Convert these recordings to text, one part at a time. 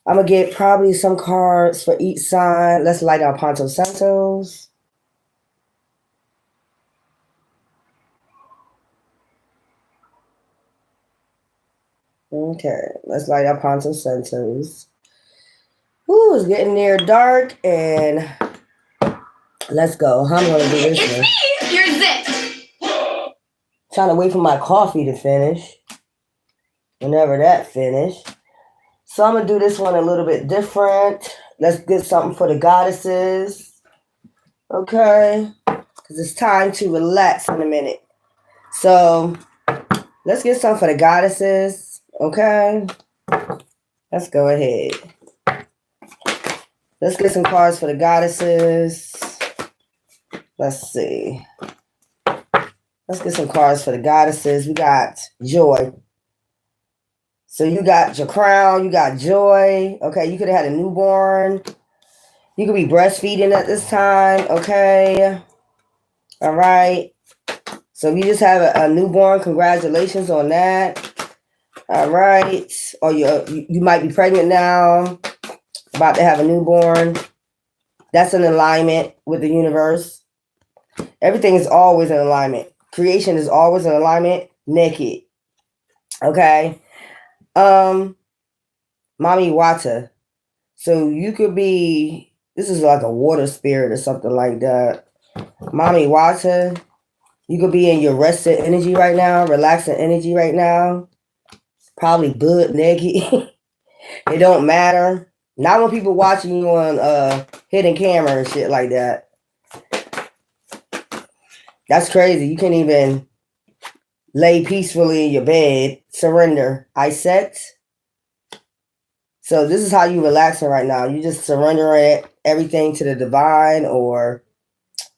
I'm going to get probably some cards for each sign. Let's light our Ponto Santos. Okay, let's light our Ponto Santos. Ooh, it's getting near dark, and let's go. I'm going to do this one. It's me! You're Zip! Trying to wait for my coffee to finish. Whenever that finished. So I'm going to do this one a little bit different. Let's get something for the goddesses. Okay? Because it's time to relax in a minute. So let's get something for the goddesses. Okay? Let's go ahead. Let's get some cards for the goddesses. Let's see. Let's get some cards for the goddesses. We got joy. So you got your crown, you got joy. Okay, you could have had a newborn. You could be breastfeeding at this time. Okay. All right. So if you just have a newborn, congratulations on that. All right. Or you might be pregnant now, about to have a newborn. That's an alignment with the universe. Everything is always in alignment. Creation is always in alignment. Naked. Okay. Mami Wata. So you could be, this is like a water spirit or something like that. Mami Wata. You could be in your rested energy right now, relaxing energy right now. Probably butt naked. It don't matter. Not when people watching you on hidden camera and shit like that. That's crazy. You can't even lay peacefully in your bed. Surrender. I set. So this is how you relaxing right now. You just surrendering everything to the divine, or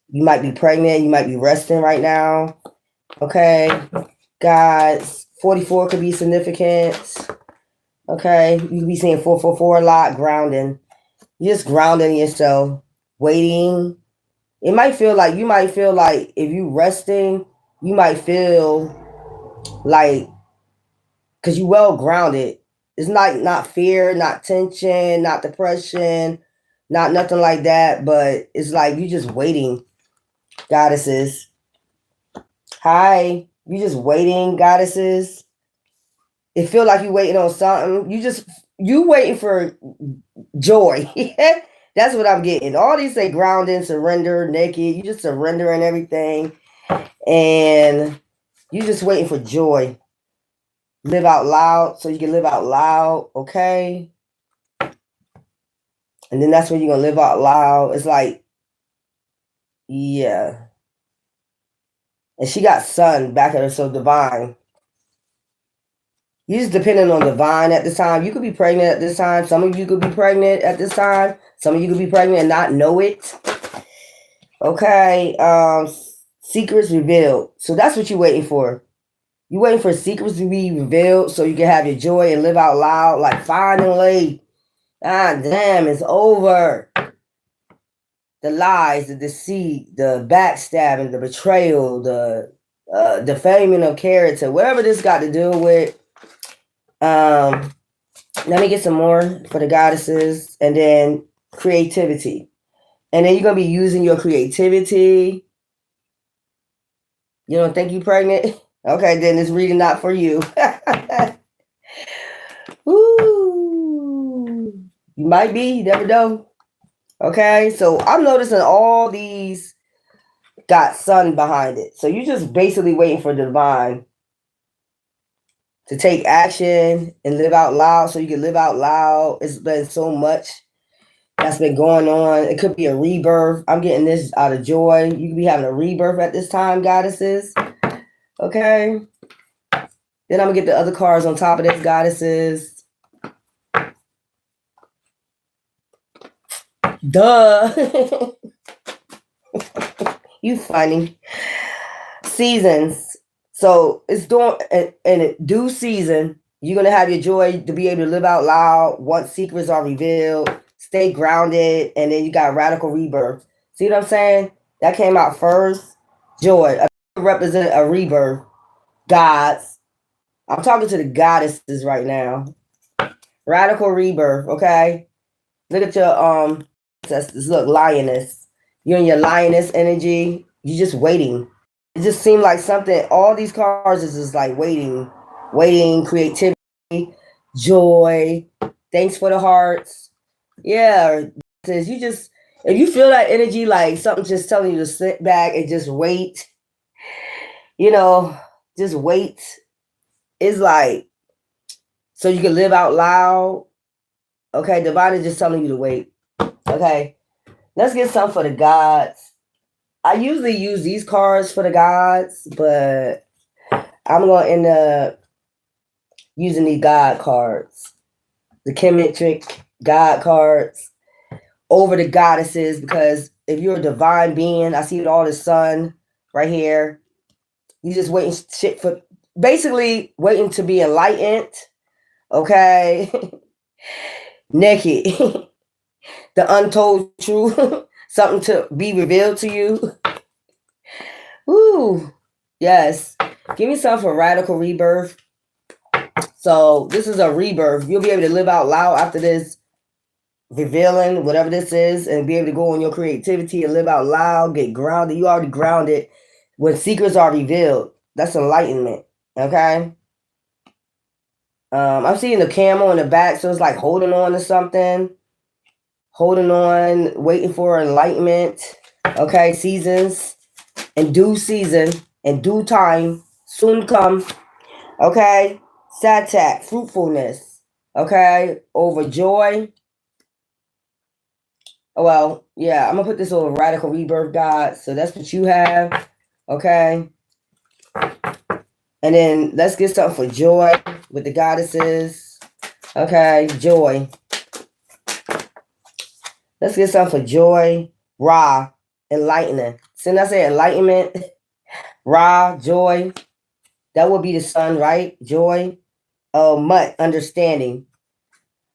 you might be pregnant. You might be resting right now. Okay. Guys, 44 could be significant. Okay. You could be seeing 444 a lot. Grounding. You're just grounding yourself. Waiting. You might feel like if you resting, you might feel like, because you well grounded. It's not fear, not tension, not depression, not nothing like that, but it's like you just waiting, goddesses. Hi, you just waiting, goddesses. It feel like you waiting on something. You waiting for joy. That's what I'm getting. All these say grounding, surrender, naked. You just surrendering everything, and you just waiting for joy. Live out loud, so you can live out loud, okay? And then that's when you're gonna live out loud. It's like, yeah. And she got sun back at her, so divine. You just depending on divine at this time. You could be pregnant at this time. Some of you could be pregnant at this time. Some of you could be pregnant and not know it. Okay. Secrets revealed. So that's what you're waiting for. You're waiting for secrets to be revealed so you can have your joy and live out loud. Like, finally. Ah, damn, it's over. The lies, the deceit, the backstabbing, the betrayal, the defaming of character, whatever this got to do with. Let me get some more for the goddesses, and then creativity. And then you're going to be using your creativity. You don't think you're pregnant? Okay, then it's really not for you. Ooh, you might be, you never know. Okay, so I'm noticing all these got sun behind it. So you're just basically waiting for the divine to take action and live out loud so you can live out loud. It's been so much that's been going on. It could be a rebirth. I'm getting this out of joy. You could be having a rebirth at this time, goddesses. Okay. Then I'm going to get the other cards on top of this, goddesses. Duh. You funny. Seasons. So it's doing in due season. You're going to have your joy to be able to live out loud once secrets are revealed. Stay grounded. And then you got radical rebirth. See what I'm saying? That came out first. Joy. Represent a rebirth. Gods. I'm talking to the goddesses right now. Radical rebirth, okay? Look at your ancestors. Look, lioness. You're in your lioness energy. You're just waiting. It just seemed like something, all these cards is just like waiting, creativity, joy. Thanks for the hearts. Yeah. Says you just, if you feel that energy, like something just telling you to sit back and just wait, just wait. It's like, so you can live out loud. Okay, divine is just telling you to wait. Okay, let's get some for the gods. I usually use these cards for the gods, but I'm going to end up using these God cards, the chemetric God cards, over the goddesses, because if you're a divine being, I see it all the sun right here. You just waiting shit for, basically waiting to be enlightened. Okay, naked, the untold truth, something to be revealed to you. Ooh, yes. Give me some for radical rebirth. So this is a rebirth. You'll be able to live out loud after this revealing, whatever this is, and be able to go on your creativity and live out loud, get grounded. You already grounded. When secrets are revealed, that's enlightenment. Okay. I'm seeing the camel in the back, so it's like holding on to something, holding on, waiting for enlightenment. Okay, seasons, in due season, in due time, soon come. Okay, satak, fruitfulness. Okay, over joy. Well, yeah, I'm gonna put this over radical rebirth, God. So that's what you have. Okay. And then let's get something for joy with the goddesses. Okay, joy. Let's get something for joy. Ra, enlightening. Since I say enlightenment, Ra, joy. That would be the sun, right? Joy. Oh, Mut, understanding.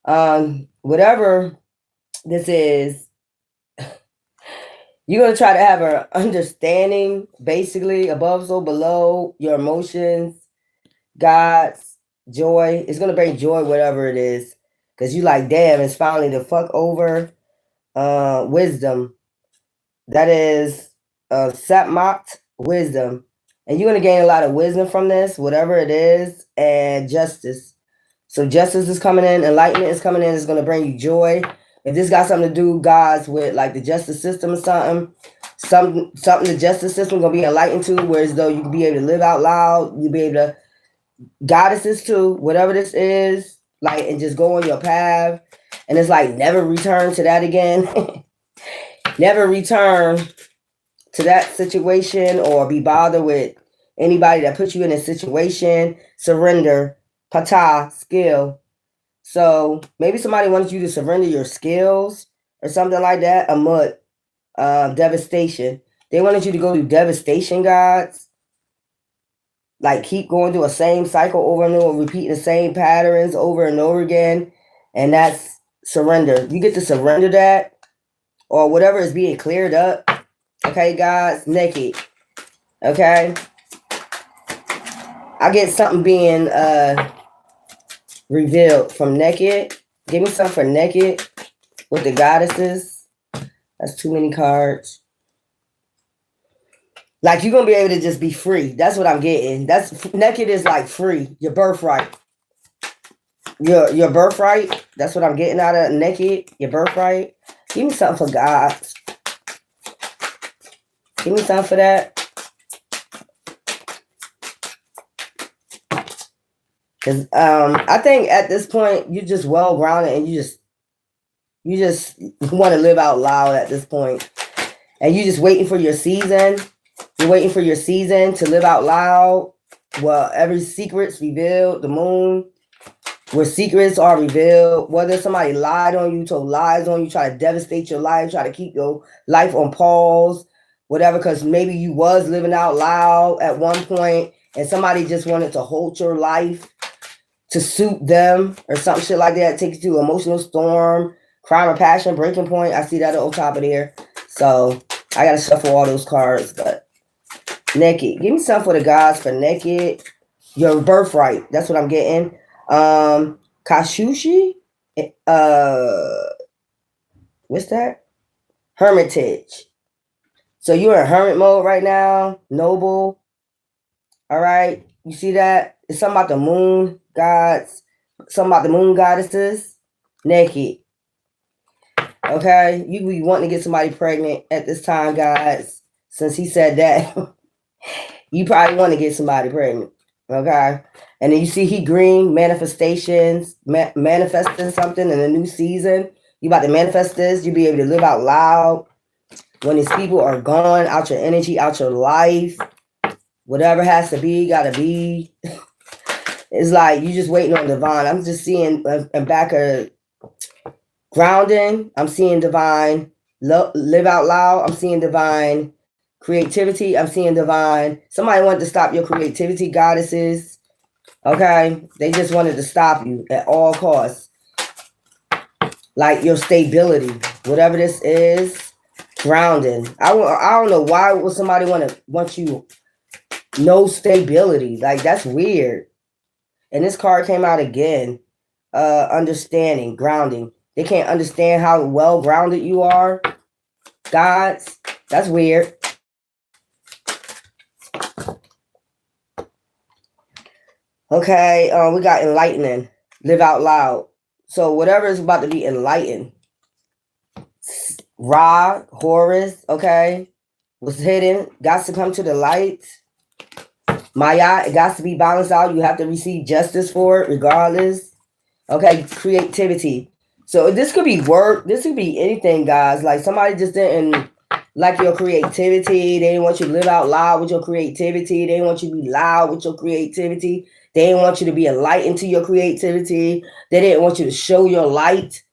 Whatever this is, you're gonna try to have an understanding, basically, above so below your emotions, God's joy. It's gonna bring joy, whatever it is, because you like, damn, it's finally the fuck over. Wisdom. That is Satmat, wisdom. And you're gonna gain a lot of wisdom from this, whatever it is, and justice. So justice is coming in, enlightenment is coming in, it's gonna bring you joy. If this got something to do, guys, with like the justice system or something the justice system gonna be enlightened to, whereas though you can be able to live out loud, you'll be able to goddesses too, whatever this is, like, and just go on your path. And it's like never return to that again. Never return to that situation or be bothered with anybody that puts you in a situation. Surrender, pata, skill. So maybe somebody wants you to surrender your skills or something like that. Amut, devastation. They wanted you to go through devastation, gods. Like keep going through a same cycle over and over, repeating the same patterns over and over again. And that's surrender. You get to surrender that, or whatever is being cleared up. Okay, guys, naked. Okay. I get something being revealed from naked. Give me something for naked with the goddesses. That's too many cards. Like you're gonna be able to just be free. That's what I'm getting. That's naked is like free. Your birthright. Your birthright. That's what I'm getting out of naked. Your birthright. Give me something for God. Give me something for that. Cause I think at this point you're just well grounded and you just want to live out loud at this point. And you're just waiting for your season. You're waiting for your season to live out loud. Well, every secret's revealed, the moon, where secrets are revealed, whether somebody lied on you, told lies on you, try to devastate your life, try to keep your life on pause, whatever, because maybe you was living out loud at one point and somebody just wanted to hold your life to suit them or some shit like that. It takes you to emotional storm, crime or passion, breaking point. I see that on top of there. So I got to shuffle all those cards, but naked. Give me something for the gods for naked. Your birthright. That's what I'm getting. Kashushi, what's that? Hermitage. So you're in hermit mode right now, noble. All right. You see that? It's something about the moon gods, something about the moon goddesses, naked. Okay. You be wanting to get somebody pregnant at this time, guys. Since he said that, you probably want to get somebody pregnant. Okay. And then you see he green manifestations, manifesting something in a new season. You about to manifest this. You be able to live out loud. When these people are gone, out your energy, out your life, whatever has to be, gotta be. It's like you just waiting on divine. I'm just seeing back of grounding. I'm seeing divine. Live out loud. I'm seeing divine creativity. I'm seeing divine. Somebody wanted to stop your creativity, goddesses. Okay, they just wanted to stop you at all costs. Like your stability, whatever this is. Grounding. I don't know why would somebody want you no stability. Like that's weird. And this card came out again. Understanding, grounding. They can't understand how well grounded you are. Gods. That's weird. Okay, we got enlightening. Live out loud. So whatever is about to be enlightened. Ra, Horus, okay, was hidden, got to come to the light. Maya, it got to be balanced out. You have to receive justice for it, regardless. Okay, creativity. So this could be work. This could be anything, guys. Like somebody just didn't like your creativity. They didn't want you to live out loud with your creativity. They didn't want you to be loud with your creativity. They didn't want you to be enlightened to your creativity. They didn't want you to show your light.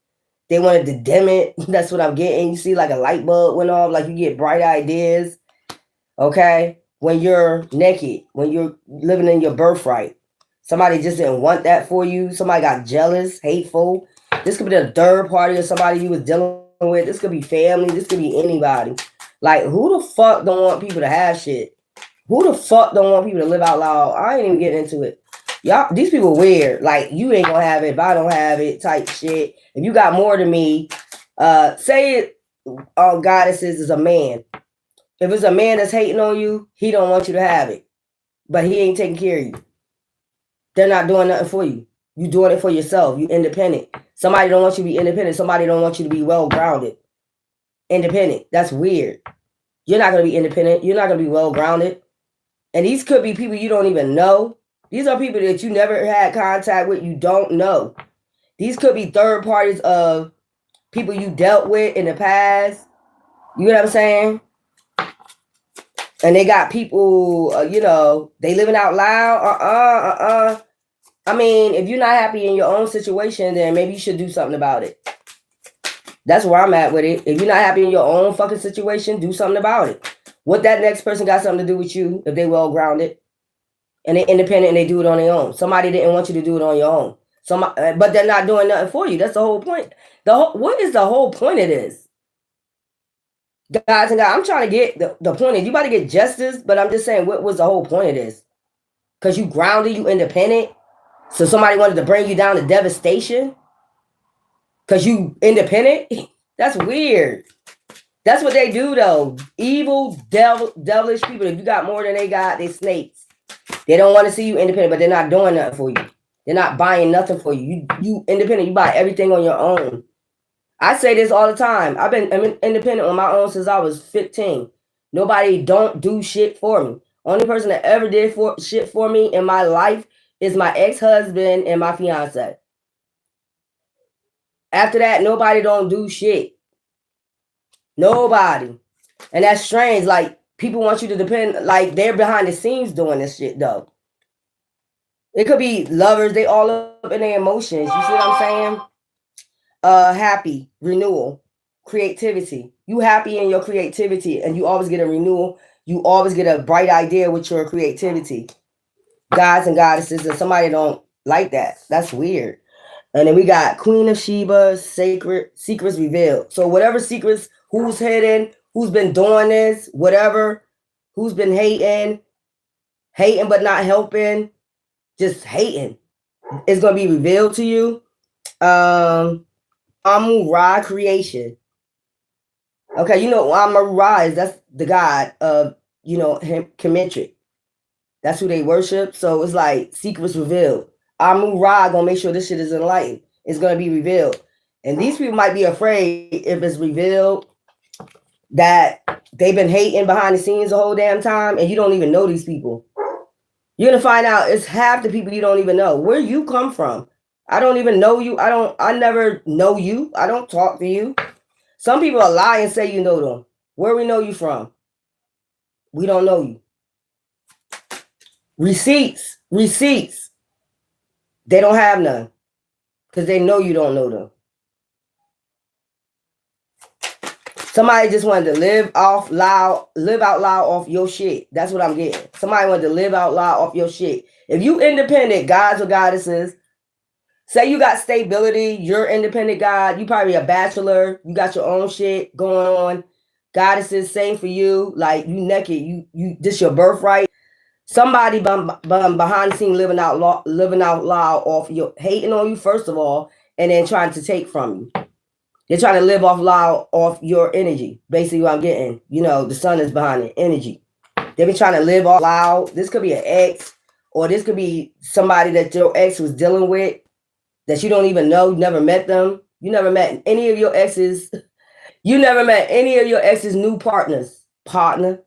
They wanted to dim it. That's what I'm getting. You see like a light bulb went off, like you get bright ideas. Okay? When you're naked, when you're living in your birthright. Somebody just didn't want that for you. Somebody got jealous, hateful. This could be the third party or somebody you was dealing with. This could be family. This could be anybody. Like, who the fuck don't want people to have shit? Who the fuck don't want people to live out loud? I ain't even getting into it. Y'all, these people weird. Like, you ain't gonna have it if I don't have it type shit. If you got more than me, say it, goddesses is a man. If it's a man that's hating on you, he don't want you to have it. But he ain't taking care of you. They're not doing nothing for you. You doing it for yourself. You independent. Somebody don't want you to be independent. Somebody don't want you to be well-grounded. Independent. That's weird. You're not going to be independent. You're not going to be well-grounded. And these could be people you don't even know. These are people that you never had contact with. You don't know. These could be third parties of people you dealt with in the past. You know what I'm saying? And they got people, they living out loud. I mean, if you're not happy in your own situation, then maybe you should do something about it. That's where I'm at with it. If you're not happy in your own fucking situation, do something about it. What that next person got something to do with you if they well-grounded and they're independent and they do it on their own. Somebody didn't want you to do it on your own. But they're not doing nothing for you. That's the whole point. What is the whole point of this? Guys and guys, I'm trying to get the point is you about to get justice, but I'm just saying, what was the whole point of this? Because you grounded, you independent. So somebody wanted to bring you down to devastation because you independent? That's weird. That's what they do, though. Evil, devilish people. If you got more than they got, they snakes. They don't want to see you independent, but they're not doing nothing for you. They're not buying nothing for you. You independent. You buy everything on your own. I say this all the time. I've been independent on my own since I was 15. Nobody don't do shit for me. Only person that ever did shit for me in my life is my ex-husband and my fiance. After that, nobody don't do shit. Nobody. And that's strange. Like, people want you to depend, like, they're behind the scenes doing this shit, though. It could be lovers. They all up in their emotions. You see what I'm saying? Happy, renewal, creativity. You happy in your creativity, and you always get a renewal. You always get a bright idea with your creativity. Gods and goddesses, and somebody don't like that. That's weird. And then we got Queen of Sheba, secrets revealed. So whatever secrets, who's hidden, who's been doing this, whatever, who's been hating but not helping, just hating, it's going to be revealed to you. Amun-Ra creation. Okay, you know Amun-Ra is, that's the god of, you know, him, Kemetri. That's who they worship. So it's like secrets revealed. Amun-Ra gonna make sure this shit is enlightened. It's gonna be revealed. And these people might be afraid if it's revealed that they've been hating behind the scenes the whole damn time and you don't even know these people. You're gonna find out it's half the people you don't even know. Where you come from. I don't even know you. I never know you. I don't talk to you. Some people are lie and say you know them. Where we know you from? We don't know you. Receipts. They don't have none. Because they know you don't know them. Somebody just wanted to live out loud off your shit. That's what I'm getting. Somebody wanted to live out loud off your shit. If you independent, gods or goddesses, say you got stability, you're independent god, you probably a bachelor, you got your own shit going on. Goddesses, same for you. Like you naked, you this your birthright. Somebody behind the scene living out loud off your hating on you first of all, and then trying to take from you. They're trying to live off loud off your energy. Basically, what I'm getting, you know, the sun is behind it, energy. They've been trying to live off loud. This could be an ex, or this could be somebody that your ex was dealing with that you don't even know. You never met them. You never met any of your exes. You never met any of your ex's new partner.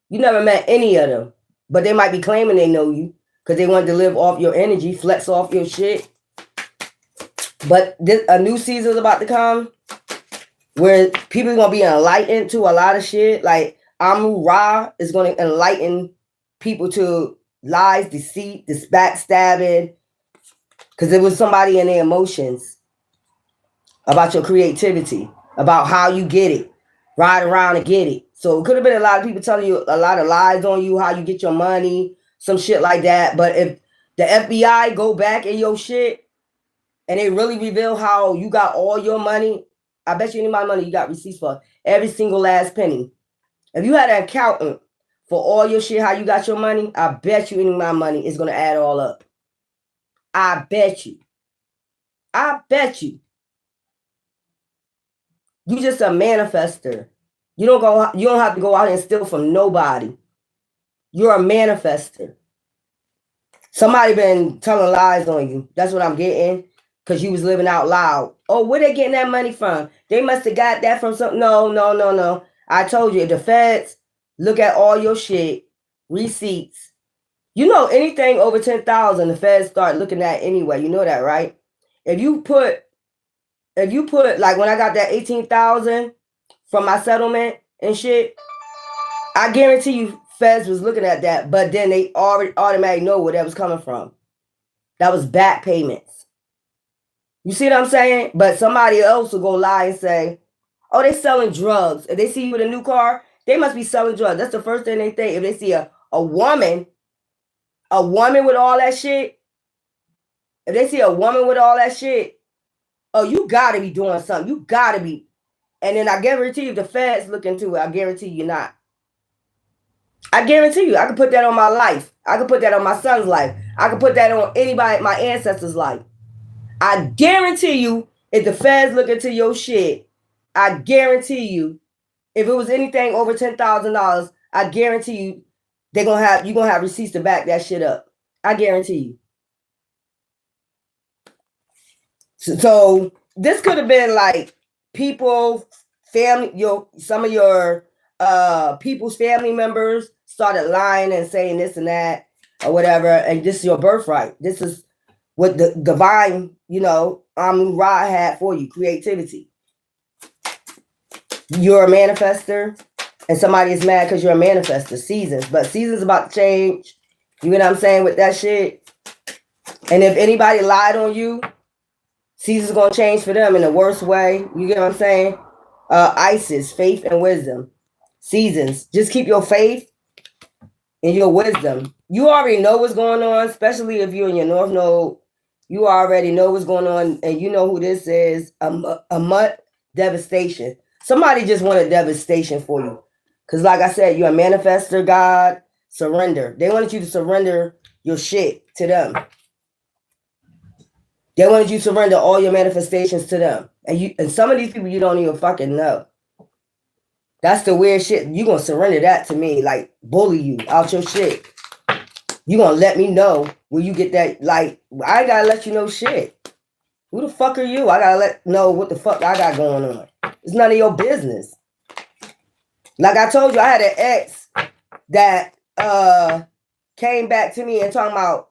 You never met any of them. But they might be claiming they know you because they wanted to live off your energy, flex off your shit. But a new season is about to come where people are going to be enlightened to a lot of shit. Like Amun-Ra is going to enlighten people to lies, deceit, this backstabbing. Because it was somebody in their emotions about your creativity, about how you get it, ride around and get it. So it could have been a lot of people telling you a lot of lies on you, how you get your money, some shit like that. But if the FBI go back in your shit and they really reveal how you got all your money, I bet you any of my money you got receipts for every single last penny. If you had an accountant for all your shit, how you got your money, I bet you any of my money is going to add all up. I bet you. You just a manifester. You don't have to go out and steal from nobody. You're a manifester. Somebody been telling lies on you. That's what I'm getting. Because you was living out loud. Oh, where they getting that money from? They must have got that from something. No. I told you, the feds look at all your shit, receipts. You know, anything over 10,000, the feds start looking at anyway. You know that, right? If you put like when I got that 18,000 from my settlement and shit, I guarantee you feds was looking at that, but then they already automatically know where that was coming from. That was back payments. You see what I'm saying? But somebody else will go lie and say, oh, they selling drugs. If they see you with a new car, they must be selling drugs. That's the first thing they think. If they see a woman with all that shit, if they see a woman with all that shit, oh, you got to be doing something. You got to be. And then I guarantee you, if the feds look into it, I guarantee you're not. I guarantee you, I can put that on my life. I can put that on my son's life. I can put that on anybody, my ancestors' life. I guarantee you, if the feds look into your shit, I guarantee you, if it was anything over $10,000, I guarantee you, you're gonna have receipts to back that shit up. I guarantee you. So this could have been like people, family, some of your people's family members started lying and saying this and that or whatever, and this is your birthright. This is what the divine, Amun-Ra had for you, creativity. You're a manifester, and somebody is mad because you're a manifester. Seasons, but seasons about to change. You know what I'm saying with that shit? And if anybody lied on you, seasons gonna change for them in the worst way. You get what I'm saying? Isis, faith and wisdom. Seasons, just keep your faith and your wisdom. You already know what's going on, especially if you're in your North Node. You already know what's going on, and you know who this is. A month devastation. Somebody just wanted devastation for you. Because like I said, you're a manifester, God. Surrender. They wanted you to surrender your shit to them. They wanted you to surrender all your manifestations to them. And some of these people you don't even fucking know. That's the weird shit. You gonna surrender that to me, like bully you out your shit. You gonna let me know when you get that, like, I gotta let you know shit. Who the fuck are you? I gotta know what the fuck I got going on. It's none of your business. Like I told you, I had an ex that came back to me and talking about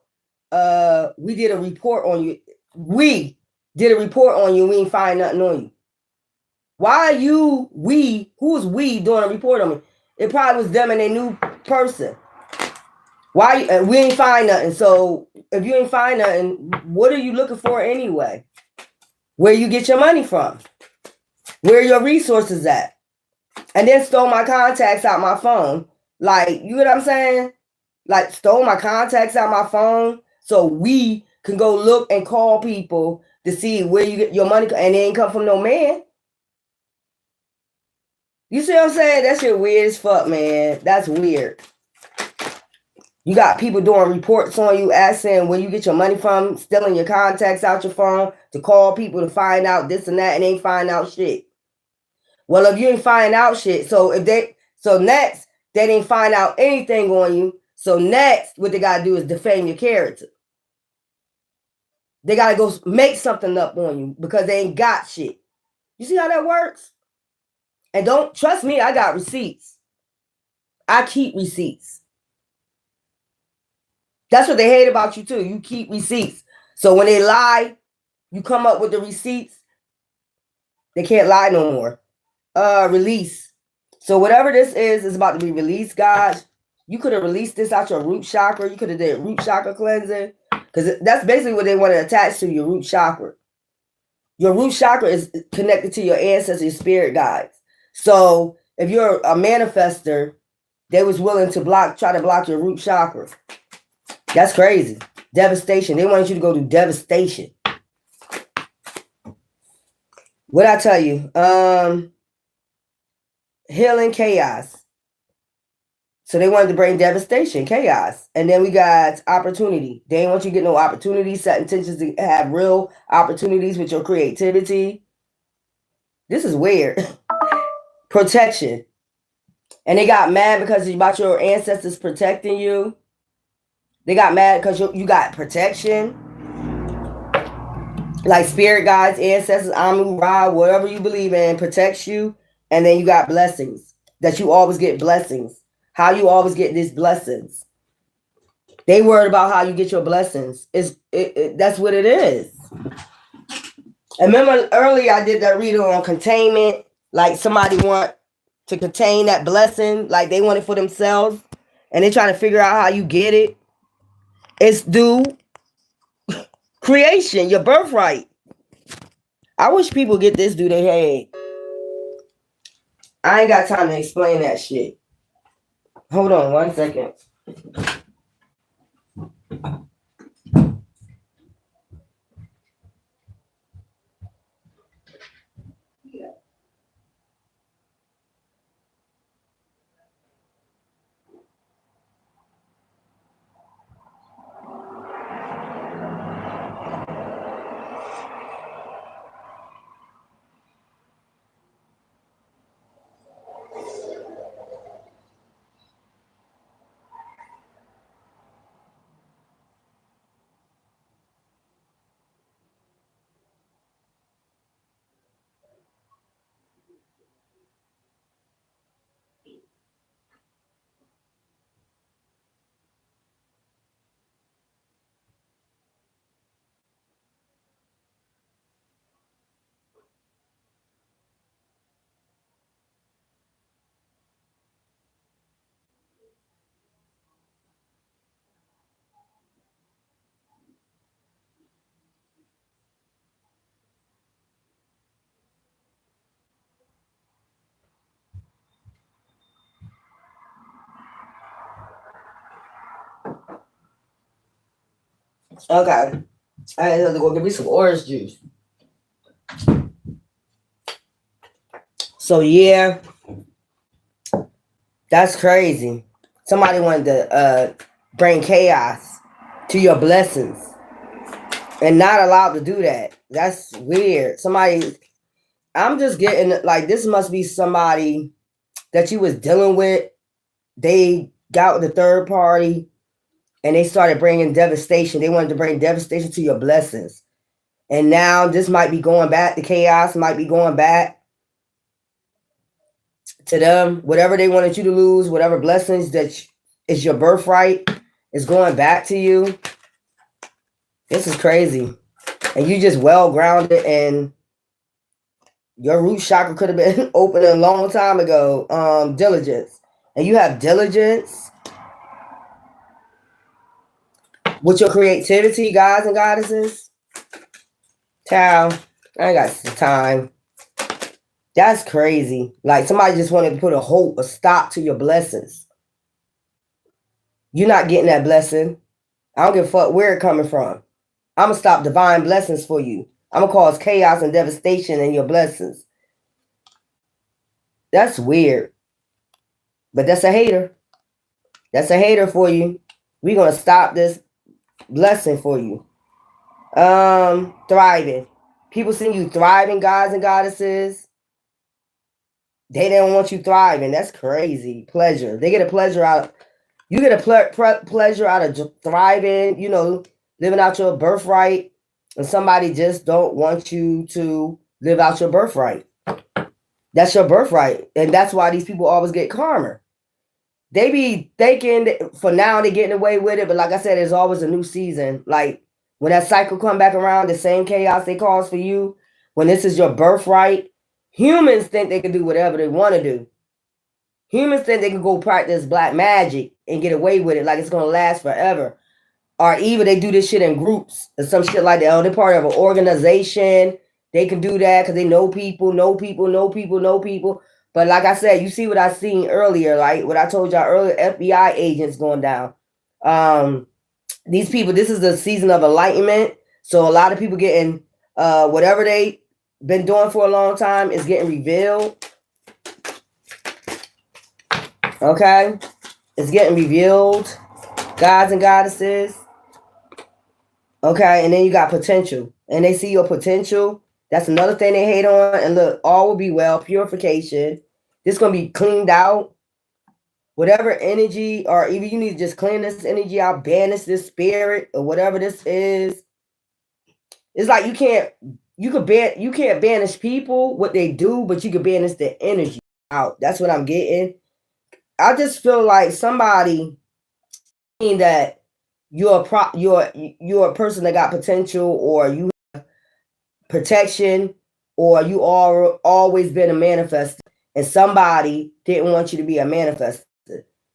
we did a report on you. We did a report on you. We ain't find nothing on you. Why who's we doing a report on me? It probably was them and their new person. Why we ain't find nothing? So if you ain't find nothing, what are you looking for anyway? Where you get your money from? Where your resources at? And then stole my contacts out my phone. Like, you know what I'm saying? Like, stole my contacts out my phone so we can go look and call people to see where you get your money, and it ain't come from no man. You see what I'm saying? That shit weird as fuck, man. That's weird. You got people doing reports on you, asking where you get your money from, stealing your contacts out your phone to call people to find out this and that, and ain't find out shit. Well, if you ain't find out shit, so next, they didn't find out anything on you. So next, what they gotta do is defame your character. They gotta go make something up on you because they ain't got shit. You see how that works? And don't trust me, I got receipts. I keep receipts. That's what they hate about you too. You keep receipts. So when they lie, you come up with the receipts. They can't lie no more. Release. So whatever this is about to be released, guys. You could have released this out your root chakra. You could have did root chakra cleansing. Because that's basically what they want to attach to your root chakra. Your root chakra is connected to your ancestors, your spirit guides. So if you're a manifester, they was willing to try to block your root chakra. That's crazy. Devastation. They wanted you to go to devastation. What'd I tell you? Healing chaos. So they wanted to bring devastation, chaos. And then we got opportunity. They didn't want you to get no opportunity, set intentions to have real opportunities with your creativity. This is weird. Protection. And they got mad because about your ancestors protecting you. They got mad because you got protection. Like spirit guides, ancestors, Amu, Ra, whatever you believe in, protects you. And then you got blessings. That you always get blessings. How you always get these blessings. They worried about how you get your blessings. That's what it is. And remember earlier I did that reading on containment. Like somebody want to contain that blessing. Like they want it for themselves. And they trying to figure out how you get it. It's due creation, your birthright. I wish people get this through their head. I ain't got time to explain that shit. Hold on 1 second. Okay. I have to go get me some orange juice. So yeah. That's crazy. Somebody wanted to bring chaos to your blessings. and not allowed to do that. That's weird. Somebody, I'm just getting like, this must be somebody that you was dealing with. They got with the third party and they started bringing devastation. They wanted to bring devastation to your blessings. And now this might be going back. The chaos might be going back to them. Whatever they wanted you to lose, whatever blessings that is your birthright is going back to you. This is crazy. And you just well grounded, and your root chakra could have been open a long time ago. Diligence. And you have diligence with your creativity, guys and goddesses. Tao, I ain't got the time. That's crazy. Like somebody just wanted to put a stop to your blessings. You're not getting that blessing. I don't give a fuck where it coming from. I'm going to stop divine blessings for you. I'm going to cause chaos and devastation in your blessings. That's weird. But that's a hater. That's a hater for you. We're going to stop this blessing for you. Thriving. People see you thriving, guys and goddesses. They don't want you thriving. That's crazy. Pleasure. They get a pleasure out. You get a pleasure out of thriving, you know, living out your birthright. And somebody just don't want you to live out your birthright. That's your birthright. And that's why these people always get karma. They be thinking for now they're getting away with it. But like I said, there's always a new season. Like when that cycle come back around, the same chaos they cause for you, when this is your birthright, humans think they can do whatever they want to do. Humans think they can go practice black magic and get away with it like it's going to last forever. Or even they do this shit in groups and some shit like that. Oh, they're part of an organization. They can do that because they know people. But like I said, you see what I seen earlier, like what I told y'all earlier, FBI agents going down. These people, this is the season of enlightenment. So a lot of people getting whatever they been doing for a long time is getting revealed. Okay? It's getting revealed. Gods and goddesses. Okay? And then you got potential. And they see your potential. That's another thing they hate on. And look, all will be well. Purification. This is going to be cleaned out. Whatever energy, or even you need to just clean this energy out, banish this spirit, or whatever this is. It's like you can't banish people, what they do, but you can banish the energy out. That's what I'm getting. I just feel like somebody that you're a person that got potential, or you have protection, or you are always been a manifester, and somebody didn't want you to be a manifester.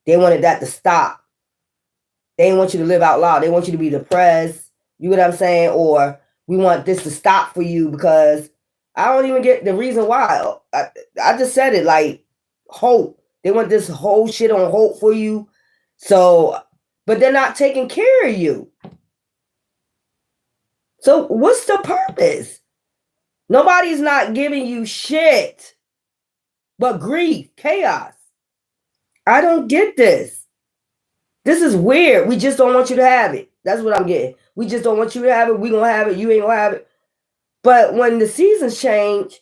They wanted that to stop. They didn't want you to live out loud. They want you to be depressed. You know what I'm saying? Or we want this to stop for you because I don't even get the reason why. I just said it, like hope. They want this whole shit on hold for you. So, but they're not taking care of you. So what's the purpose? Nobody's not giving you shit but grief, chaos. I don't get this. This is weird. We just don't want you to have it. That's what I'm getting. We just don't want you to have it. We gonna have it. You ain't gonna have it. But when the seasons change,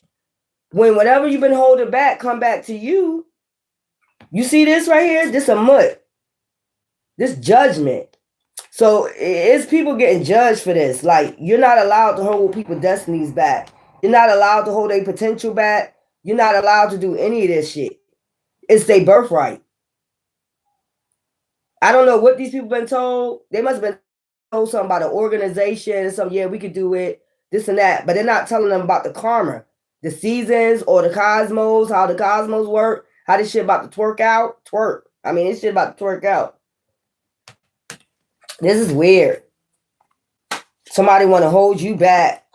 when whatever you've been holding back come back to you, you see this right here? This a mud. This judgment. So it's people getting judged for this. Like, you're not allowed to hold people's destinies back. You're not allowed to hold their potential back. You're not allowed to do any of this shit. It's their birthright. I don't know what these people been told. They must have been told something about an organization, something, yeah, we could do it, this and that. But they're not telling them about the karma, the seasons, or the cosmos, how the cosmos work, how this shit about to twerk. I mean, this shit about to twerk out. This is weird. Somebody want to hold you back.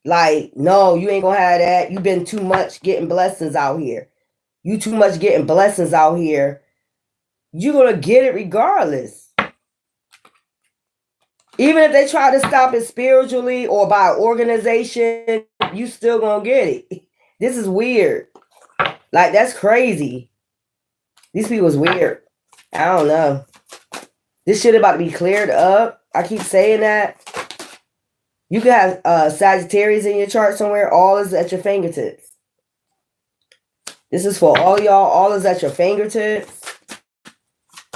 Like, no, you ain't gonna have that. You've been too much getting blessings out here. You too much getting blessings out here. You're gonna get it regardless. Even if they try to stop it spiritually or by organization, you still gonna get it. This is weird. Like, that's crazy. These people's weird. I don't know. This shit about to be cleared up. I keep saying that. You can have Sagittarius in your chart somewhere. All is at your fingertips. This is for all y'all. All is at your fingertips.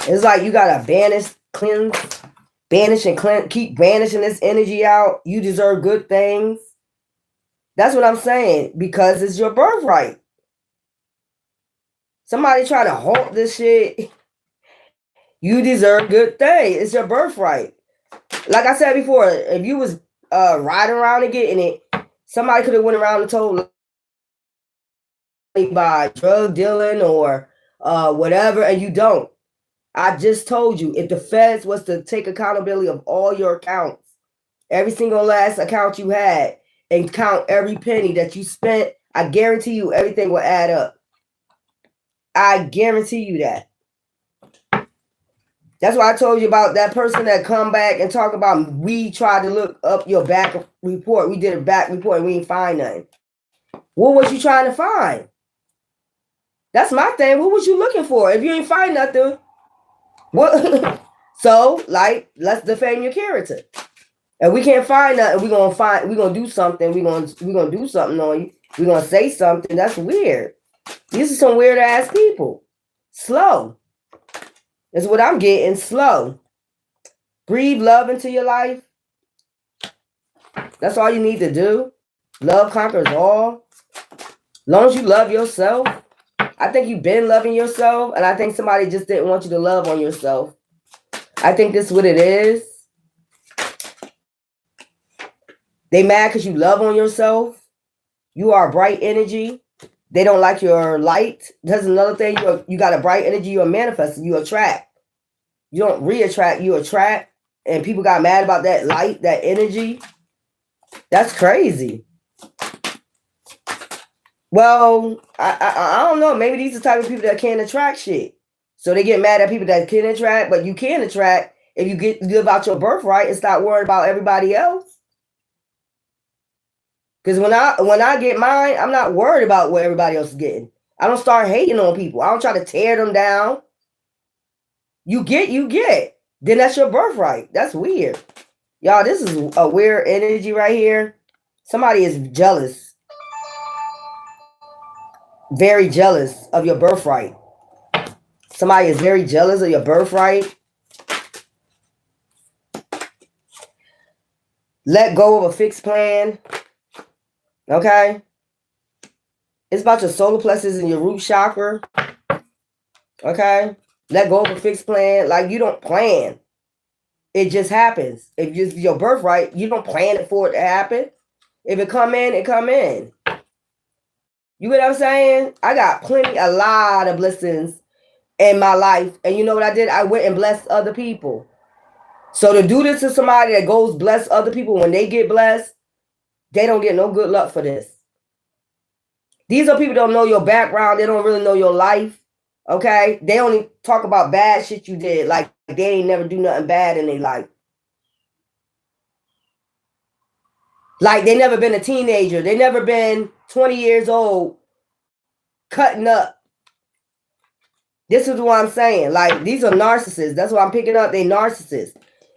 It's like you got to banish, cleanse, banish and cleanse. Keep banishing this energy out. You deserve good things. That's what I'm saying. Because it's your birthright. Somebody trying to halt this shit. You deserve good things. It's your birthright. Like I said before, if you was riding around and getting it, somebody could have went around and told by drug dealing or whatever, and you don't. I just told you, if the feds was to take accountability of all your accounts, every single last account you had, and count every penny that you spent, I guarantee you everything will add up. I guarantee you that. That's why I told you about that person that come back and talk about, we tried to look up your back report. We did a back report and we didn't find nothing. What was you trying to find? That's my thing. What was you looking for? If you ain't find nothing, what? So, like, let's defame your character. If we can't find nothing, we're gonna do something. We're gonna do something on you. We're gonna say something. That's weird. These are some weird ass people. Slow. That's what I'm getting. Slow. Breathe love into your life. That's all you need to do. Love conquers all. As long as you love yourself. I think you've been loving yourself, and I think somebody just didn't want you to love on yourself. I think this is what it is. They mad because you love on yourself. You are bright energy. They don't like your light. That's another thing. You got a bright energy. You're a manifestor. You attract. You don't re-attract. You attract. And people got mad about that light, that energy. That's crazy. Well, I don't know. Maybe these are the type of people that can't attract shit. So they get mad at people that can attract, but you can attract if you live out your birthright and stop worrying about everybody else. Because when I get mine, I'm not worried about what everybody else is getting. I don't start hating on people. I don't try to tear them down. You get. Then that's your birthright. That's weird. Y'all, this is a weird energy right here. Somebody is jealous. Very jealous of your birthright. Somebody is very jealous of your birthright. Let go of a fixed plan. Okay? It's about your solar plexus and your root chakra. Okay? Let go of a fixed plan. Like, you don't plan. It just happens. If it's your birthright, you don't plan it for it to happen. If it come in, it come in. You get what I'm saying? I got a lot of blessings in my life. And you know what I did? I went and blessed other people. So to do this to somebody that goes bless other people when they get blessed, they don't get no good luck for this. These are people that don't know your background. They don't really know your life. Okay? They only talk about bad shit you did. Like they ain't never do nothing bad in their life. Like they never been a teenager. They never been 20 years old cutting up. This is what I'm saying. Like, these are narcissists. That's what I'm picking up. They narcissists.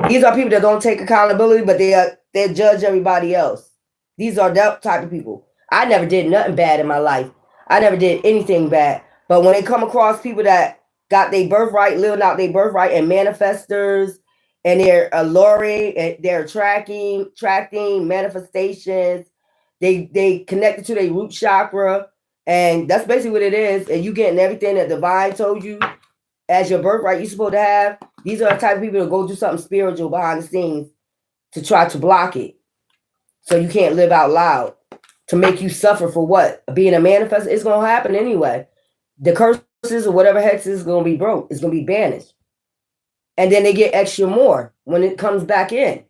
These are people that don't take accountability, but they judge everybody else. These are that type of people. I never did nothing bad in my life. I never did anything bad. But when they come across people that got their birthright, living out their birthright, and manifestors, and they're alluring, and they're attracting manifestations, they connected to their root chakra. And that's basically what it is. And you getting everything that divine told you as your birthright you're supposed to have. These are the type of people that go do something spiritual behind the scenes to try to block it. So you can't live out loud. To make you suffer for what? Being a manifestor, it's going to happen anyway. The curses or whatever hex is going to be broke. It's going to be banished. And then they get extra more when it comes back in.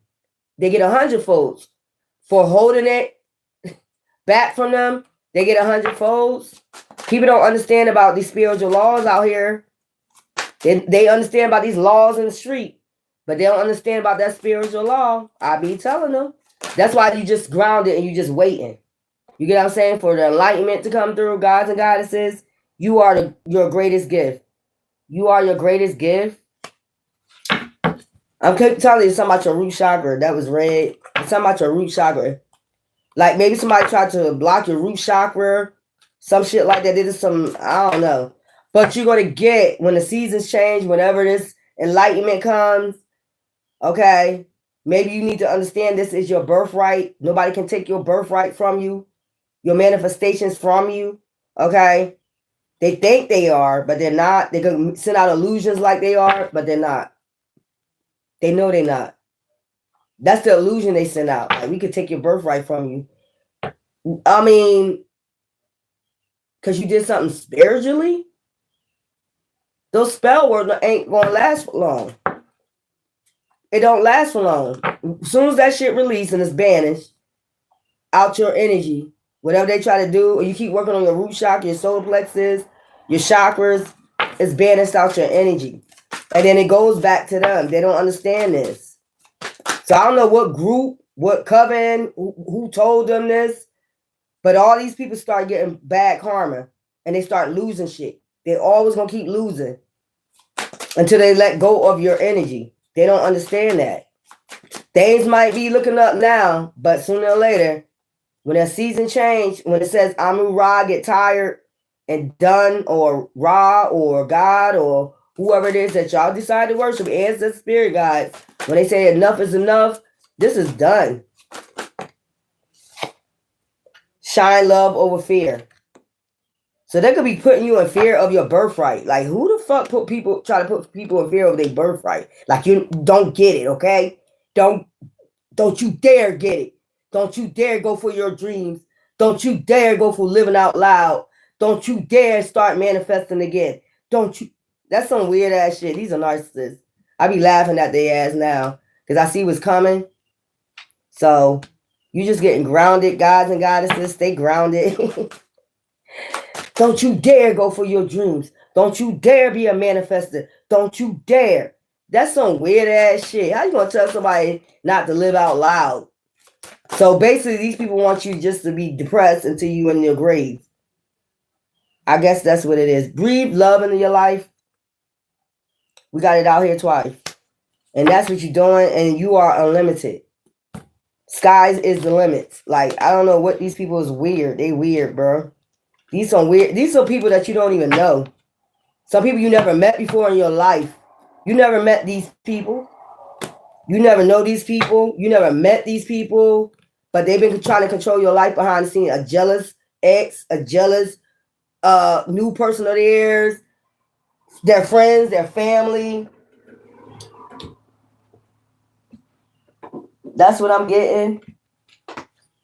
They get 100-folds for holding it back from them. They get 100-folds. People don't understand about these spiritual laws out here. They understand about these laws in the street, but they don't understand about that spiritual law. I be telling them. That's why you just grounded and you just waiting. You get what I'm saying? For the enlightenment to come through, gods and goddesses, you are your greatest gift. You are your greatest gift. I'm telling you something about your root chakra. That was red. something about your root chakra. Like maybe somebody tried to block your root chakra, some shit like that. They did some, I don't know. But you're going to get, when the seasons change, whenever this enlightenment comes, okay, maybe you need to understand this is your birthright. Nobody can take your birthright from you, your manifestations from you, okay? They think they are, but they're not. They can send out illusions like they are, but they're not. They know they're not. That's the illusion they send out. Like, we could take your birthright from you. I mean, because you did something spiritually, those spell words ain't going to last for long. It don't last for long. As soon as that shit releases and it's banished out your energy, whatever they try to do, or you keep working on your root chakra, your solar plexus, your chakras, it's banished out your energy. And then it goes back to them. They don't understand this. So I don't know what group, what coven, who told them this, but all these people start getting bad karma and they start losing shit. They're always going to keep losing until they let go of your energy. They don't understand that. Things might be looking up now, but sooner or later, when that season change, when it says Amu Ra get tired and done, or Ra or God or whoever it is that y'all decide to worship, ancestors, spirit guides, when they say enough is enough, this is done. Shine love over fear. So they could be putting you in fear of your birthright. Like, who the fuck try to put people in fear of their birthright? Like, you don't get it, okay? Don't you dare get it. Don't you dare go for your dreams. Don't you dare go for living out loud. Don't you dare start manifesting again. Don't you. That's some weird ass shit. These are narcissists. I be laughing at their ass now because I see what's coming. So you just getting grounded, gods and goddesses. Stay grounded. Don't you dare go for your dreams. Don't you dare be a manifester. Don't you dare. That's some weird ass shit. How you gonna tell somebody not to live out loud? So basically, these people want you just to be depressed until you in your grave. I guess that's what it is. Breathe love into your life. We got it out here twice. And that's what you're doing, and you are unlimited. Skies is the limits. Like, I don't know what these people is weird. They weird, bro. These are people that you don't even know. Some people you never met before in your life. You never met these people. You never know these people. You never met these people. But they've been trying to control your life behind the scenes. A jealous ex, a jealous new person of theirs, their friends, their family. That's what I'm getting.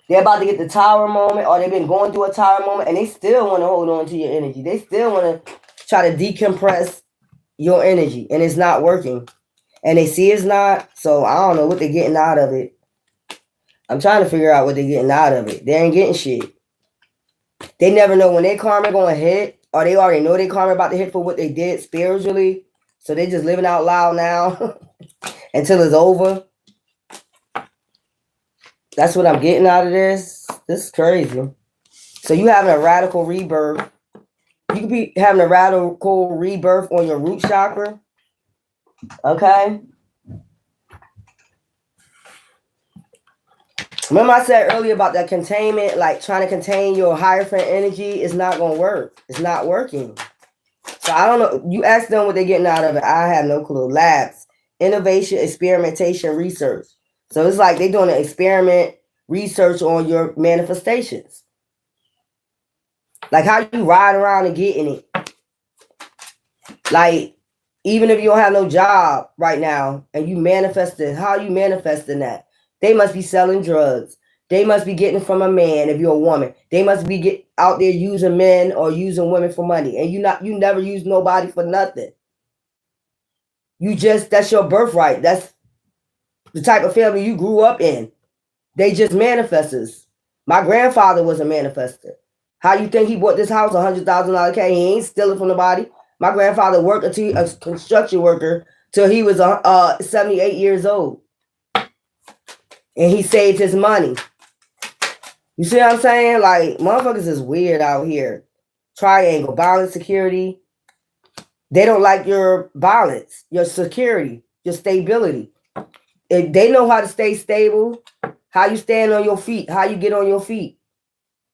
They're about to get the tower moment, or they've been going through a tower moment, and they still want to hold on to your energy. They still want to try to decompress your energy, and it's not working. And they see it's not, so I don't know what they're getting out of it. I'm trying to figure out what they're getting out of it. They ain't getting shit. They never know when their karma going to hit, or they already know their karma about to hit for what they did spiritually. So they just living out loud now until it's over. That's what I'm getting out of this. This is crazy. So you having a radical rebirth. You could be having a radical rebirth on your root chakra. Okay. Remember I said earlier about that containment, like trying to contain your hierophant energy is not going to work. It's not working. So I don't know. You ask them what they're getting out of it. I have no clue. Labs, innovation, experimentation, research. So it's like they're doing an experiment, research on your manifestations. Like how you ride around and getting it. Like, even if you don't have no job right now and you manifesting, how you manifesting that? They must be selling drugs. They must be getting it from a man if you're a woman. They must be out there using men or using women for money. And you never use nobody for nothing. That's your birthright. That's the type of family you grew up in. They just manifestors. My grandfather was a manifester. How you think he bought this house, $100,000 cash? He ain't stealing from nobody. My grandfather worked a construction worker till he was 78 years old. And he saved his money. You see what I'm saying? Like, motherfuckers is weird out here. Triangle, balance, security. They don't like your balance, your security, your stability. If they know how to stay stable, How you stand on your feet? How you get on your feet?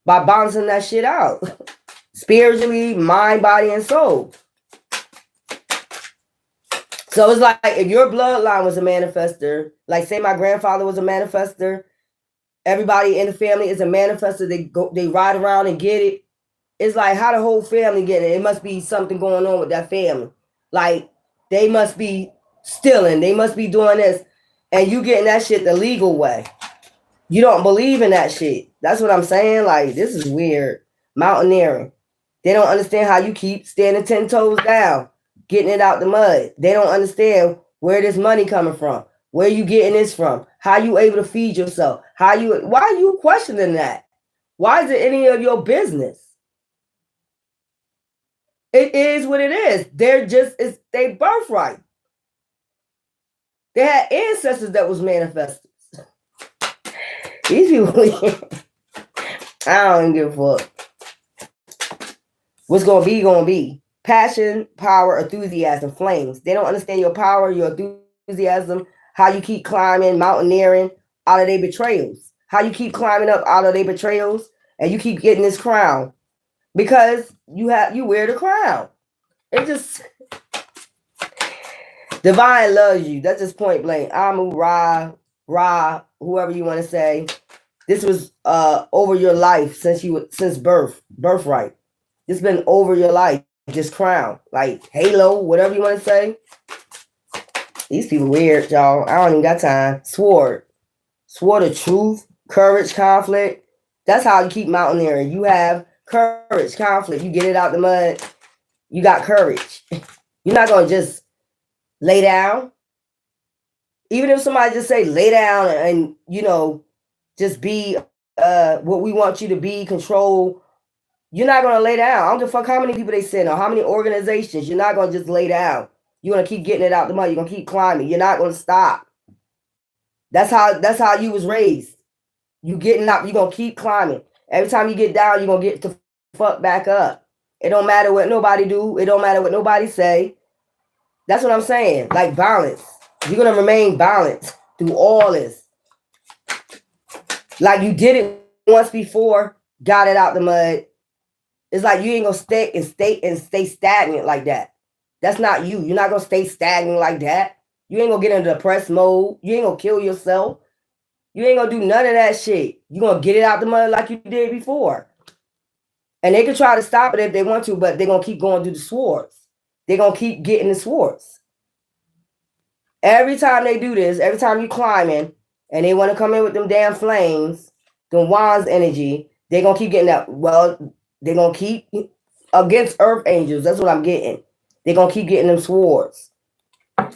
By balancing that shit out. Spiritually, mind, body, and soul. So it's like if your bloodline was a manifester, like say my grandfather was a manifester, everybody in the family is a manifester. They ride around and get it. It's like how the whole family get it. It must be something going on with that family. Like they must be stealing. They must be doing this. And you getting that shit the legal way. You don't believe in that shit. That's what I'm saying. Like, this is weird. Mountaineering. They don't understand how you keep standing 10 toes down, getting it out the mud. They don't understand where this money coming from. Where you getting this from? How you able to feed yourself? Why are you questioning that? Why is it any of your business? It is what it is. It's their birthright. They had ancestors that was manifested. These people, I don't even give a fuck. What's gonna be. Passion, power, enthusiasm, flames. They don't understand your power, your enthusiasm, how you keep climbing, mountaineering out of their betrayals. How you keep climbing up out of their betrayals and you keep getting this crown. Because you wear the crown. It just divine loves you. That's just point blank. Amu, Ra, whoever you want to say. This was over your life since birthright. It's been over your life. Just crown, like halo, whatever you want to say. These people weird, y'all. I don't even got time. Sword of truth, courage, conflict. That's how you keep mountaineering. You have courage, conflict. You get it out the mud. You got courage. You're not gonna just lay down. Even if somebody just say lay down and just be what we want you to be, control. You're not gonna lay down. I don't give a fuck how many people they send or how many organizations. You're not gonna just lay down. You're gonna keep getting it out the mud. You're gonna keep climbing. You're not gonna stop. That's how you was raised. You getting up, you're gonna keep climbing. Every time you get down, you're gonna get the fuck back up. It don't matter what nobody do. It don't matter what nobody say. That's what I'm saying. Like balance. You're gonna remain balanced through all this. Like you did it once before, got it out the mud. It's like you ain't gonna stay stagnant like that. That's not you. You're not gonna stay stagnant like that. You ain't gonna get into depressed mode. You ain't gonna kill yourself. You ain't gonna do none of that shit. You gonna get it out the mud like you did before. And they can try to stop it if they want to, but they're gonna keep going through the swords. They're gonna keep getting the swords. Every time they do this, every time you climbing, and they want to come in with them damn flames, them wands energy, they're gonna keep getting that. Well, they're gonna keep against earth angels. That's what I'm getting. They're gonna keep getting them swords.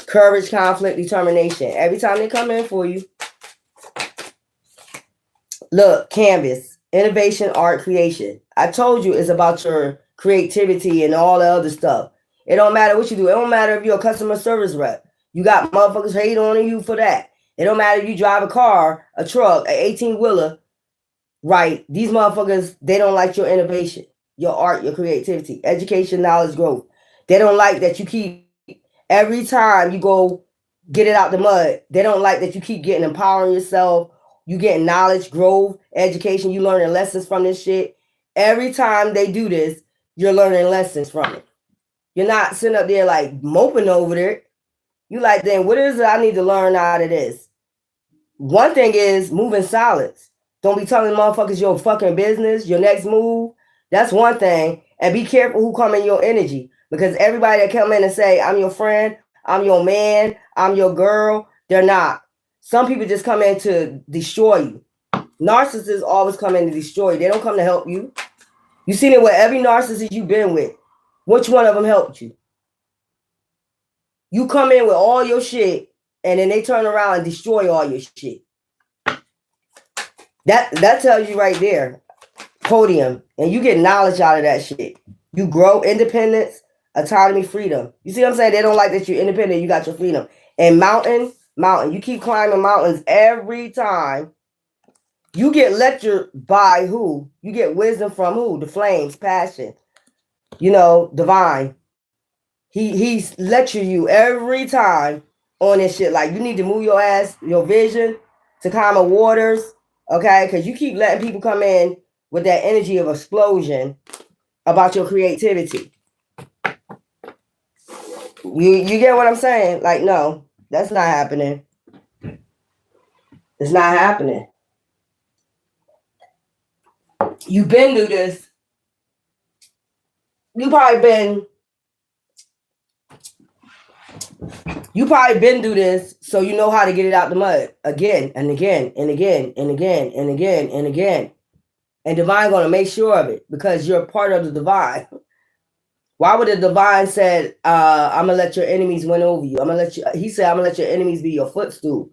Courage, conflict, determination. Every time they come in for you. Look, canvas, innovation, art, creation. I told you it's about your creativity and all the other stuff. It don't matter what you do. It don't matter if you're a customer service rep. You got motherfuckers hate on you for that. It don't matter if you drive a car, a truck, an 18-wheeler. Right. These motherfuckers, they don't like your innovation, your art, your creativity, education, knowledge, growth. They don't like that you keep, every time you go get it out the mud, they don't like that you keep getting empowering yourself. You getting knowledge, growth, education. You learning lessons from this shit. Every time they do this, you're learning lessons from it. You're not sitting up there like moping over it. You like, then what is it I need to learn out of this? One thing is moving silence. Don't be telling motherfuckers your fucking business, your next move. That's one thing. And be careful who come in your energy. Because everybody that come in and say, I'm your friend, I'm your man, I'm your girl, they're not. Some people just come in to destroy you. Narcissists always come in to destroy you. They don't come to help you. You seen it with every narcissist you've been with. Which one of them helped you? You come in with all your shit, and then they turn around and destroy all your shit. That tells you right there. Podium. And you get knowledge out of that shit. You grow independence, autonomy, freedom. You see what I'm saying? They don't like that you're independent. You got your freedom. And mountain. You keep climbing mountains every time. You get lectured by who? You get wisdom from who? The flames, passion. Divine. He's lecture you every time on this shit. Like, you need to move your ass, your vision to calmer waters. Okay, because you keep letting people come in with that energy of explosion about your creativity. You get what I'm saying? Like, no, that's not happening. It's not happening. You've been through this. You probably been through this, so you know how to get it out the mud again and again and again and again and again and again. And divine gonna make sure of it because you're part of the divine. Why would the divine said, I'm gonna let your enemies win over you? He said, I'm gonna let your enemies be your footstool.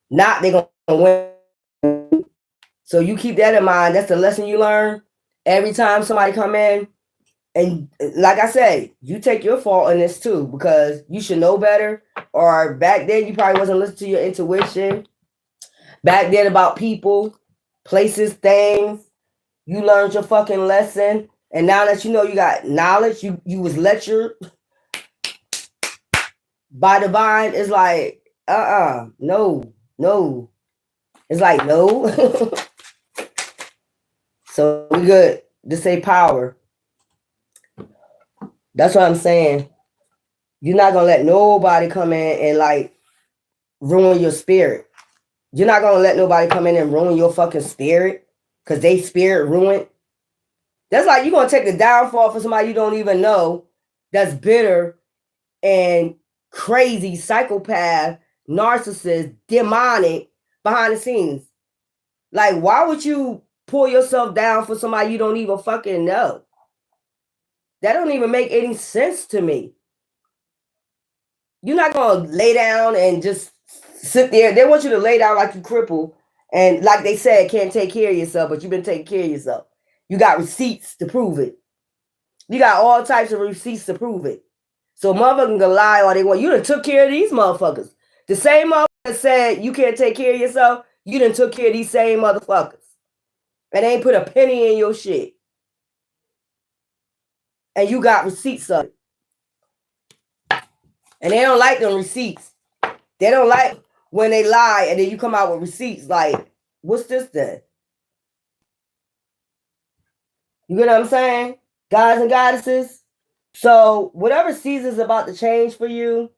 Not they're gonna win. So you keep that in mind. That's the lesson you learn. Every time somebody come in, and like I say, you take your fault in this too, because you should know better. Or back then you probably wasn't listening to your intuition. Back then about people, places, things. You learned your fucking lesson. And now that you know you got knowledge, you was lectured by divine. It's like, no. It's like, no. So we good to say power. That's what I'm saying. You're not gonna let nobody come in and like ruin your spirit. You're not gonna let nobody come in and ruin your fucking spirit because they spirit ruined. That's like you're gonna take the downfall for somebody you don't even know that's bitter and crazy, psychopath, narcissist, demonic behind the scenes. Like, why would you pull yourself down for somebody you don't even fucking know? That don't even make any sense to me. You're not gonna lay down and just sit there. They want you to lay down like you crippled and like they said, can't take care of yourself, but you've been taking care of yourself. You got receipts to prove it. You got all types of receipts to prove it. So motherfuckers can lie all they want. You done took care of these motherfuckers. The same motherfucker that said you can't take care of yourself, you done took care of these same motherfuckers. And they ain't put a penny in your shit. And you got receipts of it. And they don't like them receipts. They don't like when they lie and then you come out with receipts like, what's this then? You get what I'm saying? Gods and goddesses. So whatever season's about to change for you,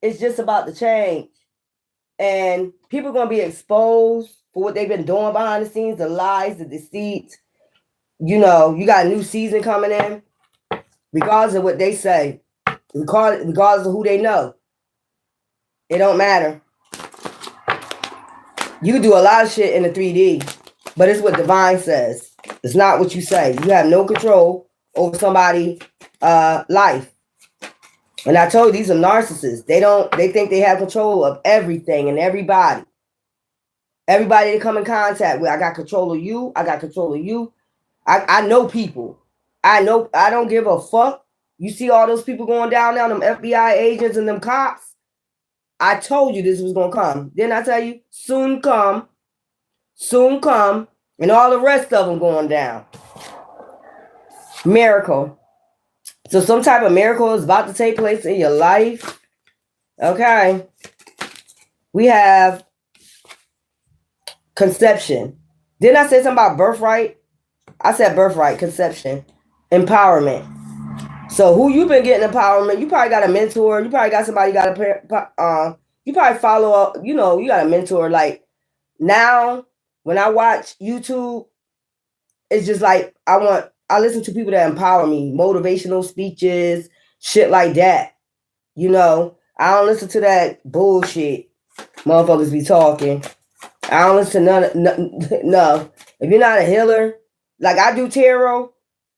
it's just about to change. And people are going to be exposed for what they've been doing behind the scenes, the lies, the deceit. You know, you got a new season coming in, regardless of what they say, regardless of who they know. It don't matter. You can do a lot of shit in the 3D, but it's what divine says. It's not what you say. You have no control over somebody's life. And I told you, these are narcissists. They think they have control of everything and everybody. Everybody they come in contact with, I got control of you. I got control of you. I know people. I don't give a fuck. You see all those people going down there, them FBI agents and them cops? I told you this was going to come. Didn't I tell you? Soon come, and all the rest of them going down. Miracle. So some type of miracle is about to take place in your life. Okay. We have conception. Didn't I say something about birthright? I said birthright, conception, empowerment. So who you been getting empowerment? You probably got a mentor. You probably got somebody you probably follow up. You know, you got a mentor. Like now, when I watch YouTube, it's just like I listen to people that empower me, motivational speeches, shit like that. You know, I don't listen to that bullshit motherfuckers be talking. I don't listen to no. If you're not a healer, like I do tarot,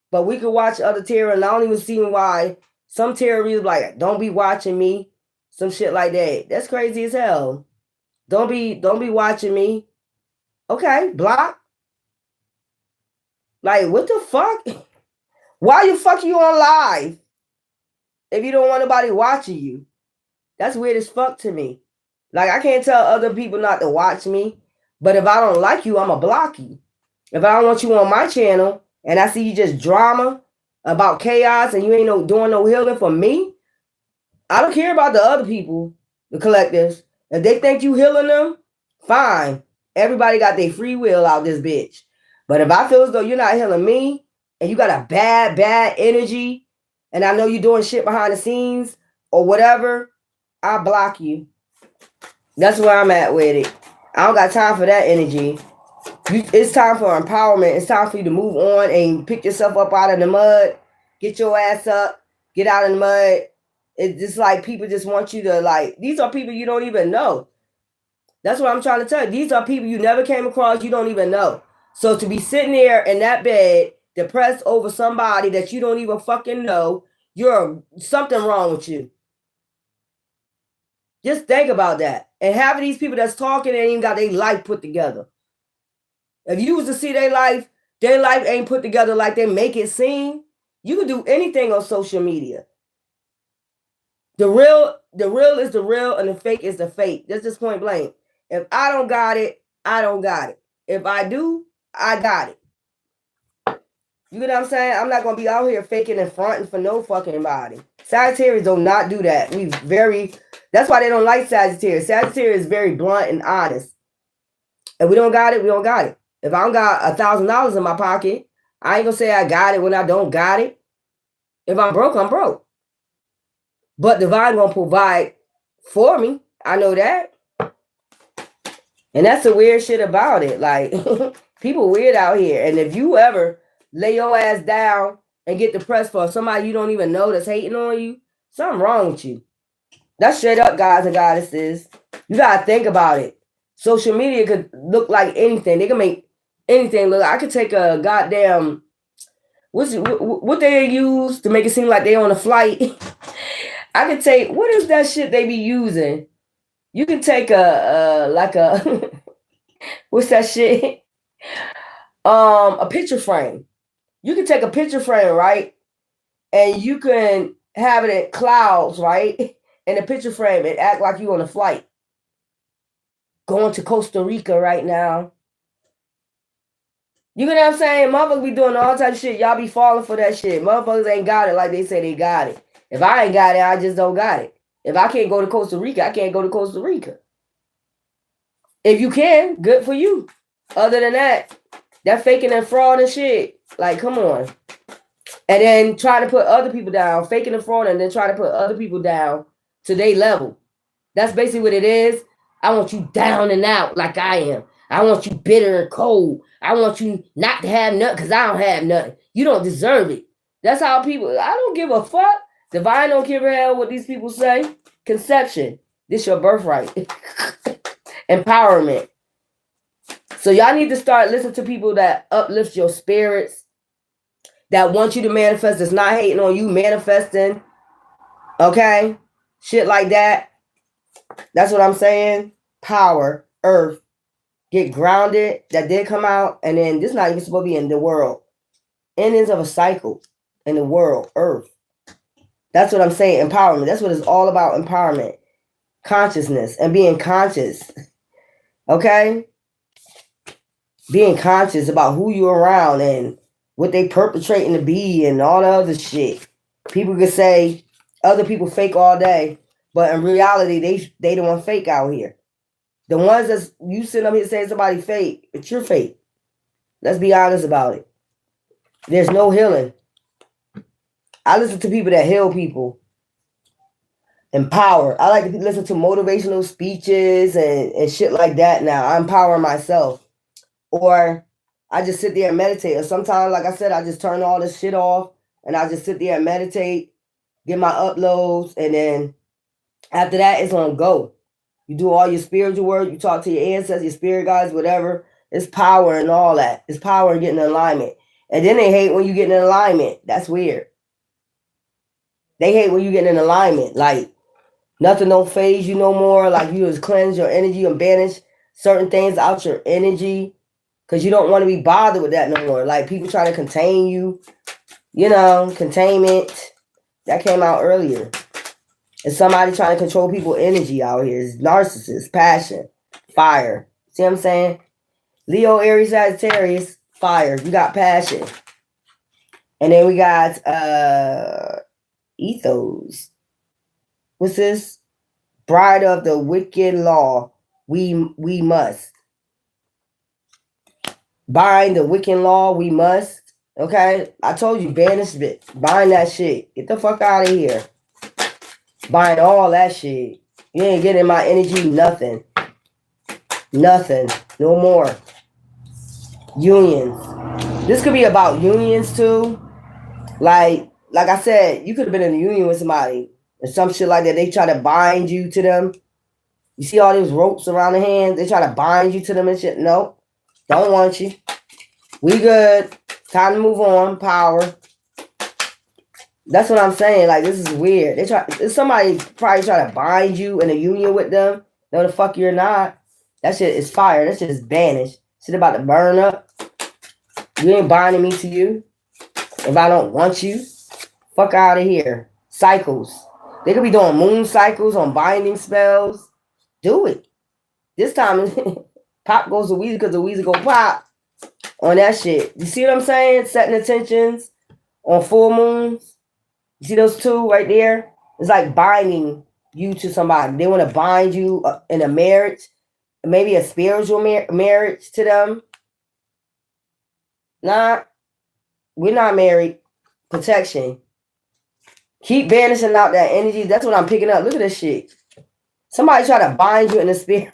but we could watch other tarot, and I don't even see why some tarot is like, don't be watching me, some shit like that. That's crazy as hell. Don't be watching me. Okay, block. Like, what the fuck? Why you fucking you on live if you don't want nobody watching you? That's weird as fuck to me. Like, I can't tell other people not to watch me, but if I don't like you, I'ma block you. If I don't want you on my channel and I see you just drama about chaos and you ain't doing no healing for me, I don't care about the other people, the collectives. If they think you healing them, fine. Everybody got their free will out this bitch. But if I feel as though you're not healing me and you got a bad energy, and I know you're doing shit behind the scenes or whatever, I block you. That's where I'm at with it. I don't got time for that energy. It's time for empowerment. It's time for you to move on and pick yourself up out of the mud. Get your ass up. Get out of the mud. It's just like people just want you to like, these are people you don't even know. That's what I'm trying to tell you. These are people you never came across, you don't even know. So to be sitting there in that bed, depressed over somebody that you don't even fucking know, you're something wrong with you. Just think about that. And half of these people that's talking ain't even got their life put together. If you was to see their life ain't put together like they make it seem. You can do anything on social media. The real is the real and the fake is the fake. That's just point blank. If I don't got it, I don't got it. If I do, I got it. You know what I'm saying? I'm not gonna be out here faking and fronting for no fucking body. Sagittarius do not do that. That's why they don't like Sagittarius. Sagittarius is very blunt and honest. If we don't got it, we don't got it. If I don't got $1,000 in my pocket, I ain't gonna say I got it when I don't got it. If I'm broke, I'm broke. But divine gonna provide for me. I know that. And that's the weird shit about it. Like, people weird out here. And if you ever lay your ass down and get depressed for somebody you don't even know that's hating on you, something wrong with you. That's straight up, guys and goddesses. You gotta think about it. Social media could look like anything. They can make anything look. I could take a goddamn what they use to make it seem like they on a flight. I could take, what is that shit they be using? You can take a what's that shit? A picture frame. You can take a picture frame, right? And you can have it in clouds, right? In a picture frame and act like you on a flight. Going to Costa Rica right now. You know what I'm saying? Motherfuckers be doing all type of shit. Y'all be falling for that shit. Motherfuckers ain't got it like they say they got it. If I ain't got it, I just don't got it. If I can't go to Costa Rica, I can't go to Costa Rica. If you can, good for you. Other than that faking and fraud and shit, like, come on. And then try to put other people down, faking and fraud, and then try to put other people down to their level. That's basically what it is. I want you down and out like I am. I want you bitter and cold. I want you not to have nothing because I don't have nothing. You don't deserve it. That's how people, I don't give a fuck. Divine don't give a hell what these people say. Conception. This your birthright. Empowerment. So y'all need to start listening to people that uplift your spirits, that want you to manifest, that's not hating on you manifesting. Okay? Shit like that. That's what I'm saying. Power, earth, get grounded. That did come out. And then this is not even supposed to be in the world. Endings of a cycle in the world, earth. That's what I'm saying. Empowerment. That's what it's all about. Empowerment. Consciousness and being conscious. Okay? Being conscious about who you're around and what they perpetrating to be and all the other shit. People could say other people fake all day, but in reality, they the one fake out here. The ones that you sit up here saying somebody fake, it's your fake. Let's be honest about it. There's no healing. I listen to people that heal people. Empower. I like to listen to motivational speeches and shit like that now. I empower myself. Or I just sit there and meditate. Or sometimes, like I said, I just turn all this shit off and I just sit there and meditate, get my uploads, and then after that, it's on go. You do all your spiritual work, you talk to your ancestors, your spirit guides, whatever. It's power and all that. It's power in getting in alignment. And then they hate when you get in alignment. That's weird. They hate when you get in alignment. Like, nothing don't phase you no more. Like, you just cleanse your energy and banish certain things out your energy. Because you don't want to be bothered with that no more. Like, people trying to contain you. You know, containment. That came out earlier. It's somebody trying to control people's energy out here. It's narcissist, passion, fire. See what I'm saying? Leo, Aries, Sagittarius, fire. You got passion. And then we got ethos. What's this? Bride of the wicked law. We must. Bind the Wiccan law, we must. Okay? I told you, banish it. Bind that shit. Get the fuck out of here. Bind all that shit. You ain't getting my energy, nothing. Nothing. No more. Unions. This could be about unions too. Like I said, you could have been in a union with somebody or some shit like that. They try to bind you to them. You see all these ropes around the hands? They try to bind you to them and shit. No, don't want you. We good. Time to move on. Power. That's what I'm saying. Like, this is weird. Somebody probably try to bind you in a union with them. No, the fuck you're not. That shit is fire. That shit is banished. Shit about to burn up. You ain't binding me to you. If I don't want you, fuck out of here. Cycles. They could be doing moon cycles on binding spells. Do it. This time, pop goes to Weezy because the Weezy go pop on that shit. You see what I'm saying? Setting intentions on full moons. You see those two right there? It's like binding you to somebody. They want to bind you in a marriage, maybe a spiritual marriage to them. Nah, we're not married. Protection. Keep banishing out that energy. That's what I'm picking up. Look at this shit. Somebody try to bind you in the spirit.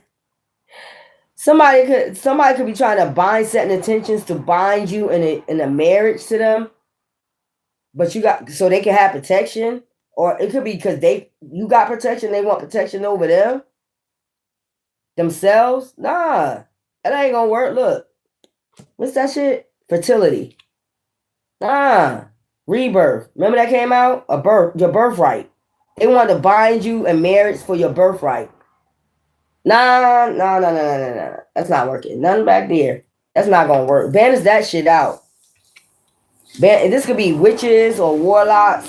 Somebody could be trying to bind, setting intentions to bind you in a marriage to them. But you got, so they can have protection, or it could be because you got protection, they want protection over them themselves. Nah, that ain't gonna work. Look, what's that shit? Fertility. Nah, rebirth. Remember that came out? Your birthright. They want to bind you in marriage for your birthright. Nah. That's not working. Nothing back there. That's not gonna work. Banish that shit out. This could be witches or warlocks.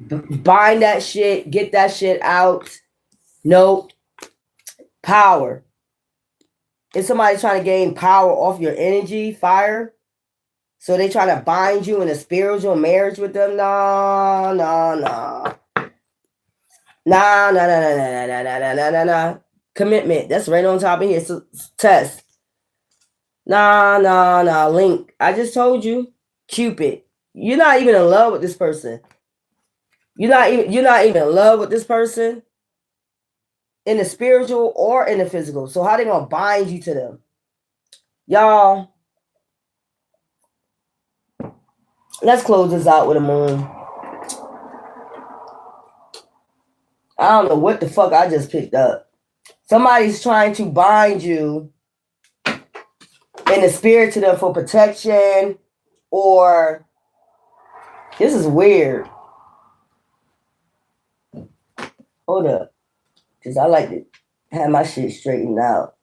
Bind that shit. Get that shit out. Nope. Power. If somebody's trying to gain power off your energy, fire, so they try to bind you in a spiritual marriage with them. Nah. Nah. Commitment. That's right on top of here. So, test. Nah. Link. I just told you. Cupid. You're not even in love with this person. You're not even in love with this person in the spiritual or in the physical. So how they gonna bind you to them? Y'all, let's close this out with a moon. I don't know what the fuck I just picked up. Somebody's trying to bind you in the spirit to them for protection, or this is weird. Hold up. Because I like to have my shit straightened out.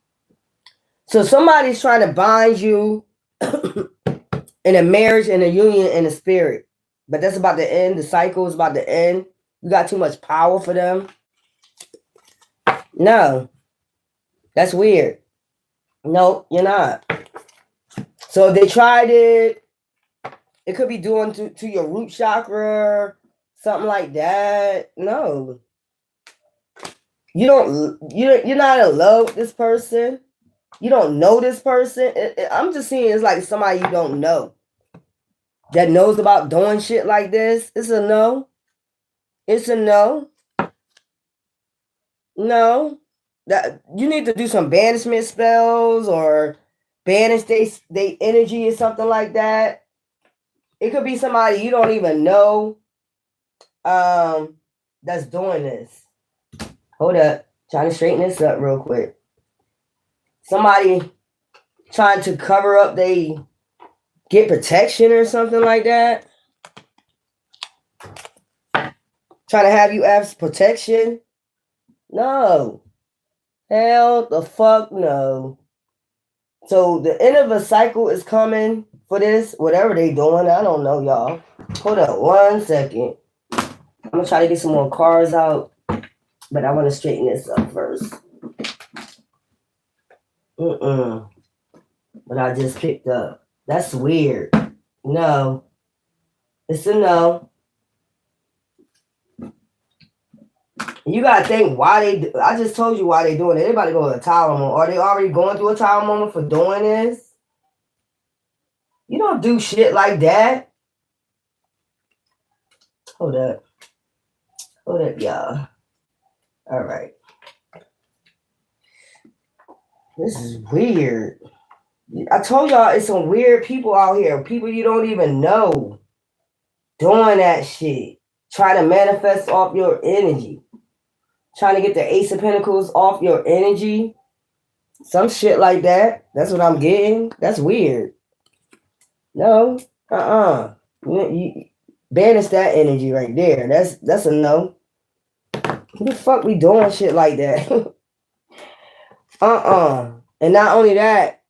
So somebody's trying to bind you in a marriage, in a union, in a spirit. But that's about to end. The cycle is about to end. You got too much power for them. No. That's weird. No, you're not. So if they tried it, it could be doing to your root chakra, something like that. No. You're not in love with this person. You don't know this person. I'm just seeing it's like somebody you don't know that knows about doing shit like this. It's a no. It's a no. No. That you need to do some banishment spells or banish they energy or something like that. It could be somebody you don't even know that's doing this. Hold up. Trying to straighten this up real quick. Somebody trying to cover up, they get protection or something like that. Trying to have you have protection. No. Hell the fuck no. So the end of a cycle is coming for this. Whatever they doing. I don't know, y'all. Hold up 1 second. I'm going to try to get some more cards out. But I want to straighten this up first. What I just picked up. That's weird. No. It's a no. You gotta think why I just told you why they doing it. Everybody go to a tower moment. Are they already going through a tower moment for doing this? You don't do shit like that. Hold up, y'all. All right. This is weird. I told y'all it's some weird people out here. People you don't even know doing that shit. Trying to manifest off your energy. Trying to get the Ace of Pentacles off your energy. Some shit like that. That's what I'm getting. That's weird. No. You banish that energy right there. That's a no. Who the fuck we doing shit like that? And not only that,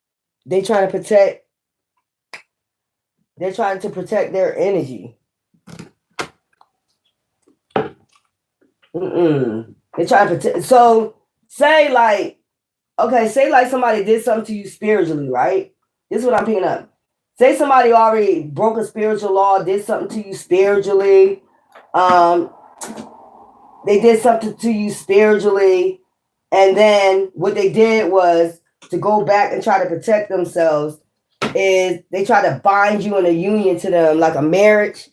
they're trying to protect their energy. They're trying to protect. So say like somebody did something to you spiritually, right? This is what I'm picking up. Say somebody already broke a spiritual law, did something to you spiritually. They did something to you spiritually, and then what they did was to go back and try to protect themselves. Is they try to bind you in a union to them, like a marriage.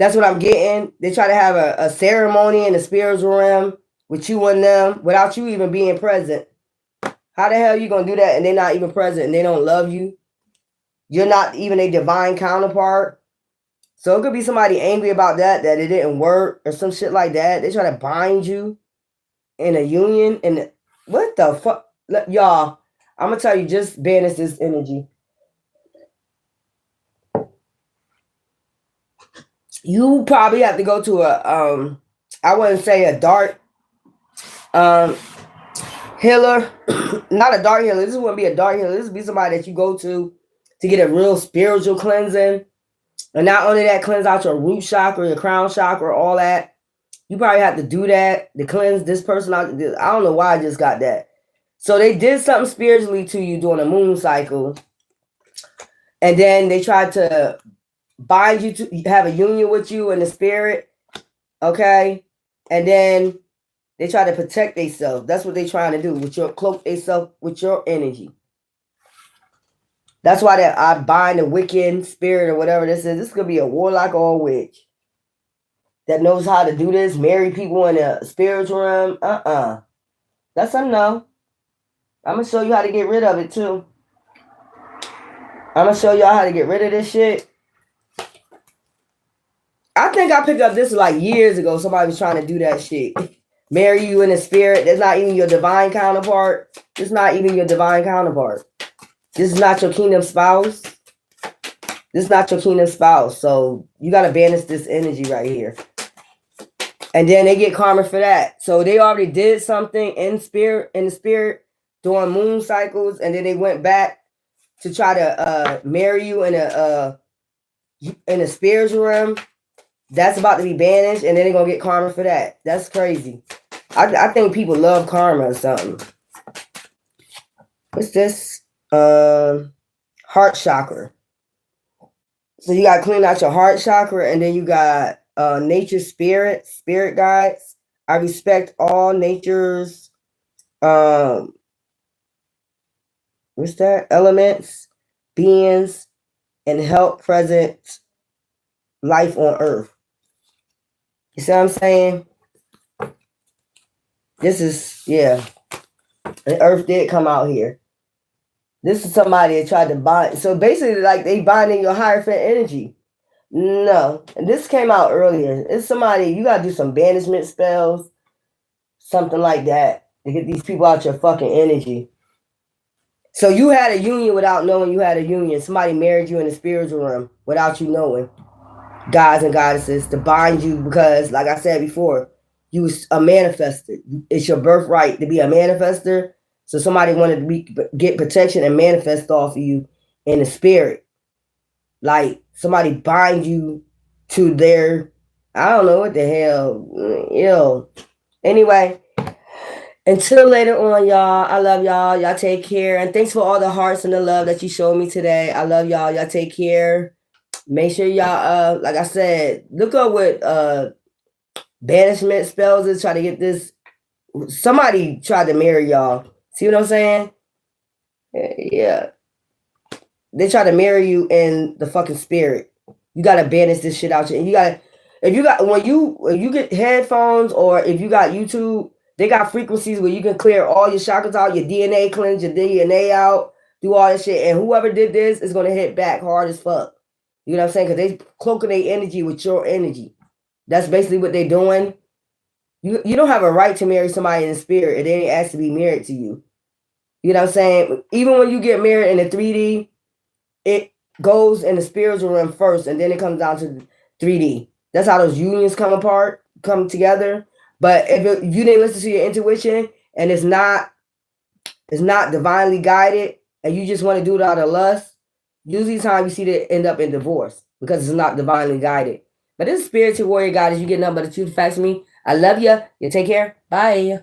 That's what I'm getting. They try to have a ceremony in the spiritual realm with you and them without you even being present. How the hell are you going to do that and they're not even present and they don't love you? You're not even a divine counterpart. So it could be somebody angry about that it didn't work or some shit like that. They try to bind you in a union. And what the fuck? Y'all, I'm going to tell you, just banish this energy. You probably have to go to a, I wouldn't say a dark healer. Not a dark healer. This wouldn't be a dark healer. This would be somebody that you go to get a real spiritual cleansing. And not only that, cleanse out your root chakra, your crown chakra, all that. You probably have to do that to cleanse this person out. I don't know why I just got that. So they did something spiritually to you during a moon cycle. And then they tried to bind you to have a union with you in the spirit. Okay? And then they try to protect themselves. That's what they're trying to do. With your cloak themselves with your energy. That's why I bind a Wiccan spirit or whatever this is. This could be a warlock or a witch that knows how to do this, marry people in the spiritual realm. That's a no. I'm going to show you how to get rid of it too. I'm going to show y'all how to get rid of this shit. I think I picked up this like years ago. Somebody was trying to do that shit. Marry you in the spirit. That's not even your divine counterpart. It's not even your divine counterpart. This is not your kingdom spouse. This is not your kingdom spouse. So you got to banish this energy right here. And then they get karma for that. So they already did something in the spirit during moon cycles. And then they went back to try to marry you in a spiritual realm. That's about to be banished. And then they're going to get karma for that. That's crazy. I think people love karma or something. What's this? Heart chakra. So you got to clean out your heart chakra, and then you got nature spirit guides. I respect all nature's what's that? Elements, beings, and help present life on earth. You see what I'm saying? This is, yeah. The earth did come out here. This is somebody that tried to bind. So basically, like, they binding your Hierophant energy. No. And this came out earlier. It's somebody, you got to do some banishment spells. Something like that. To get these people out your fucking energy. So you had a union without knowing you had a union. Somebody married you in the spiritual realm without you knowing. Gods and goddesses to bind you because, like I said before, you was a manifester. It's your birthright to be a manifester. So somebody wanted to get protection and manifest off of you in the spirit. Like somebody bind you to their, I don't know what the hell. Ew. Anyway, until later on, y'all. I love y'all. Y'all take care. And thanks for all the hearts and the love that you showed me today. I love y'all. Y'all take care. Make sure y'all, like I said, look up what banishment spells is. Try to get this. Somebody tried to marry y'all. See what I'm saying? Yeah. they try to marry you in the fucking spirit. You gotta banish this shit out. And you gotta, if you get headphones or if you got YouTube, they got frequencies where you can clear all your chakras out, your DNA cleanse your DNA out, do all that shit. And whoever did this is gonna hit back hard as fuck. You know what I'm saying? Because they cloaking their energy with your energy. That's basically what they're doing. You don't have a right to marry somebody in the spirit, and they ain't asked to be married to you. You know what I'm saying? Even when you get married in the 3D, it goes in the spiritual realm first, and then it comes down to 3D. That's how those unions come together. But if you didn't listen to your intuition and it's not divinely guided, and you just want to do it out of lust, usually the time you see that end up in divorce because it's not divinely guided. But this spiritual warrior goddess, you get nothing but the truth, facts me. I love you. You take care. Bye.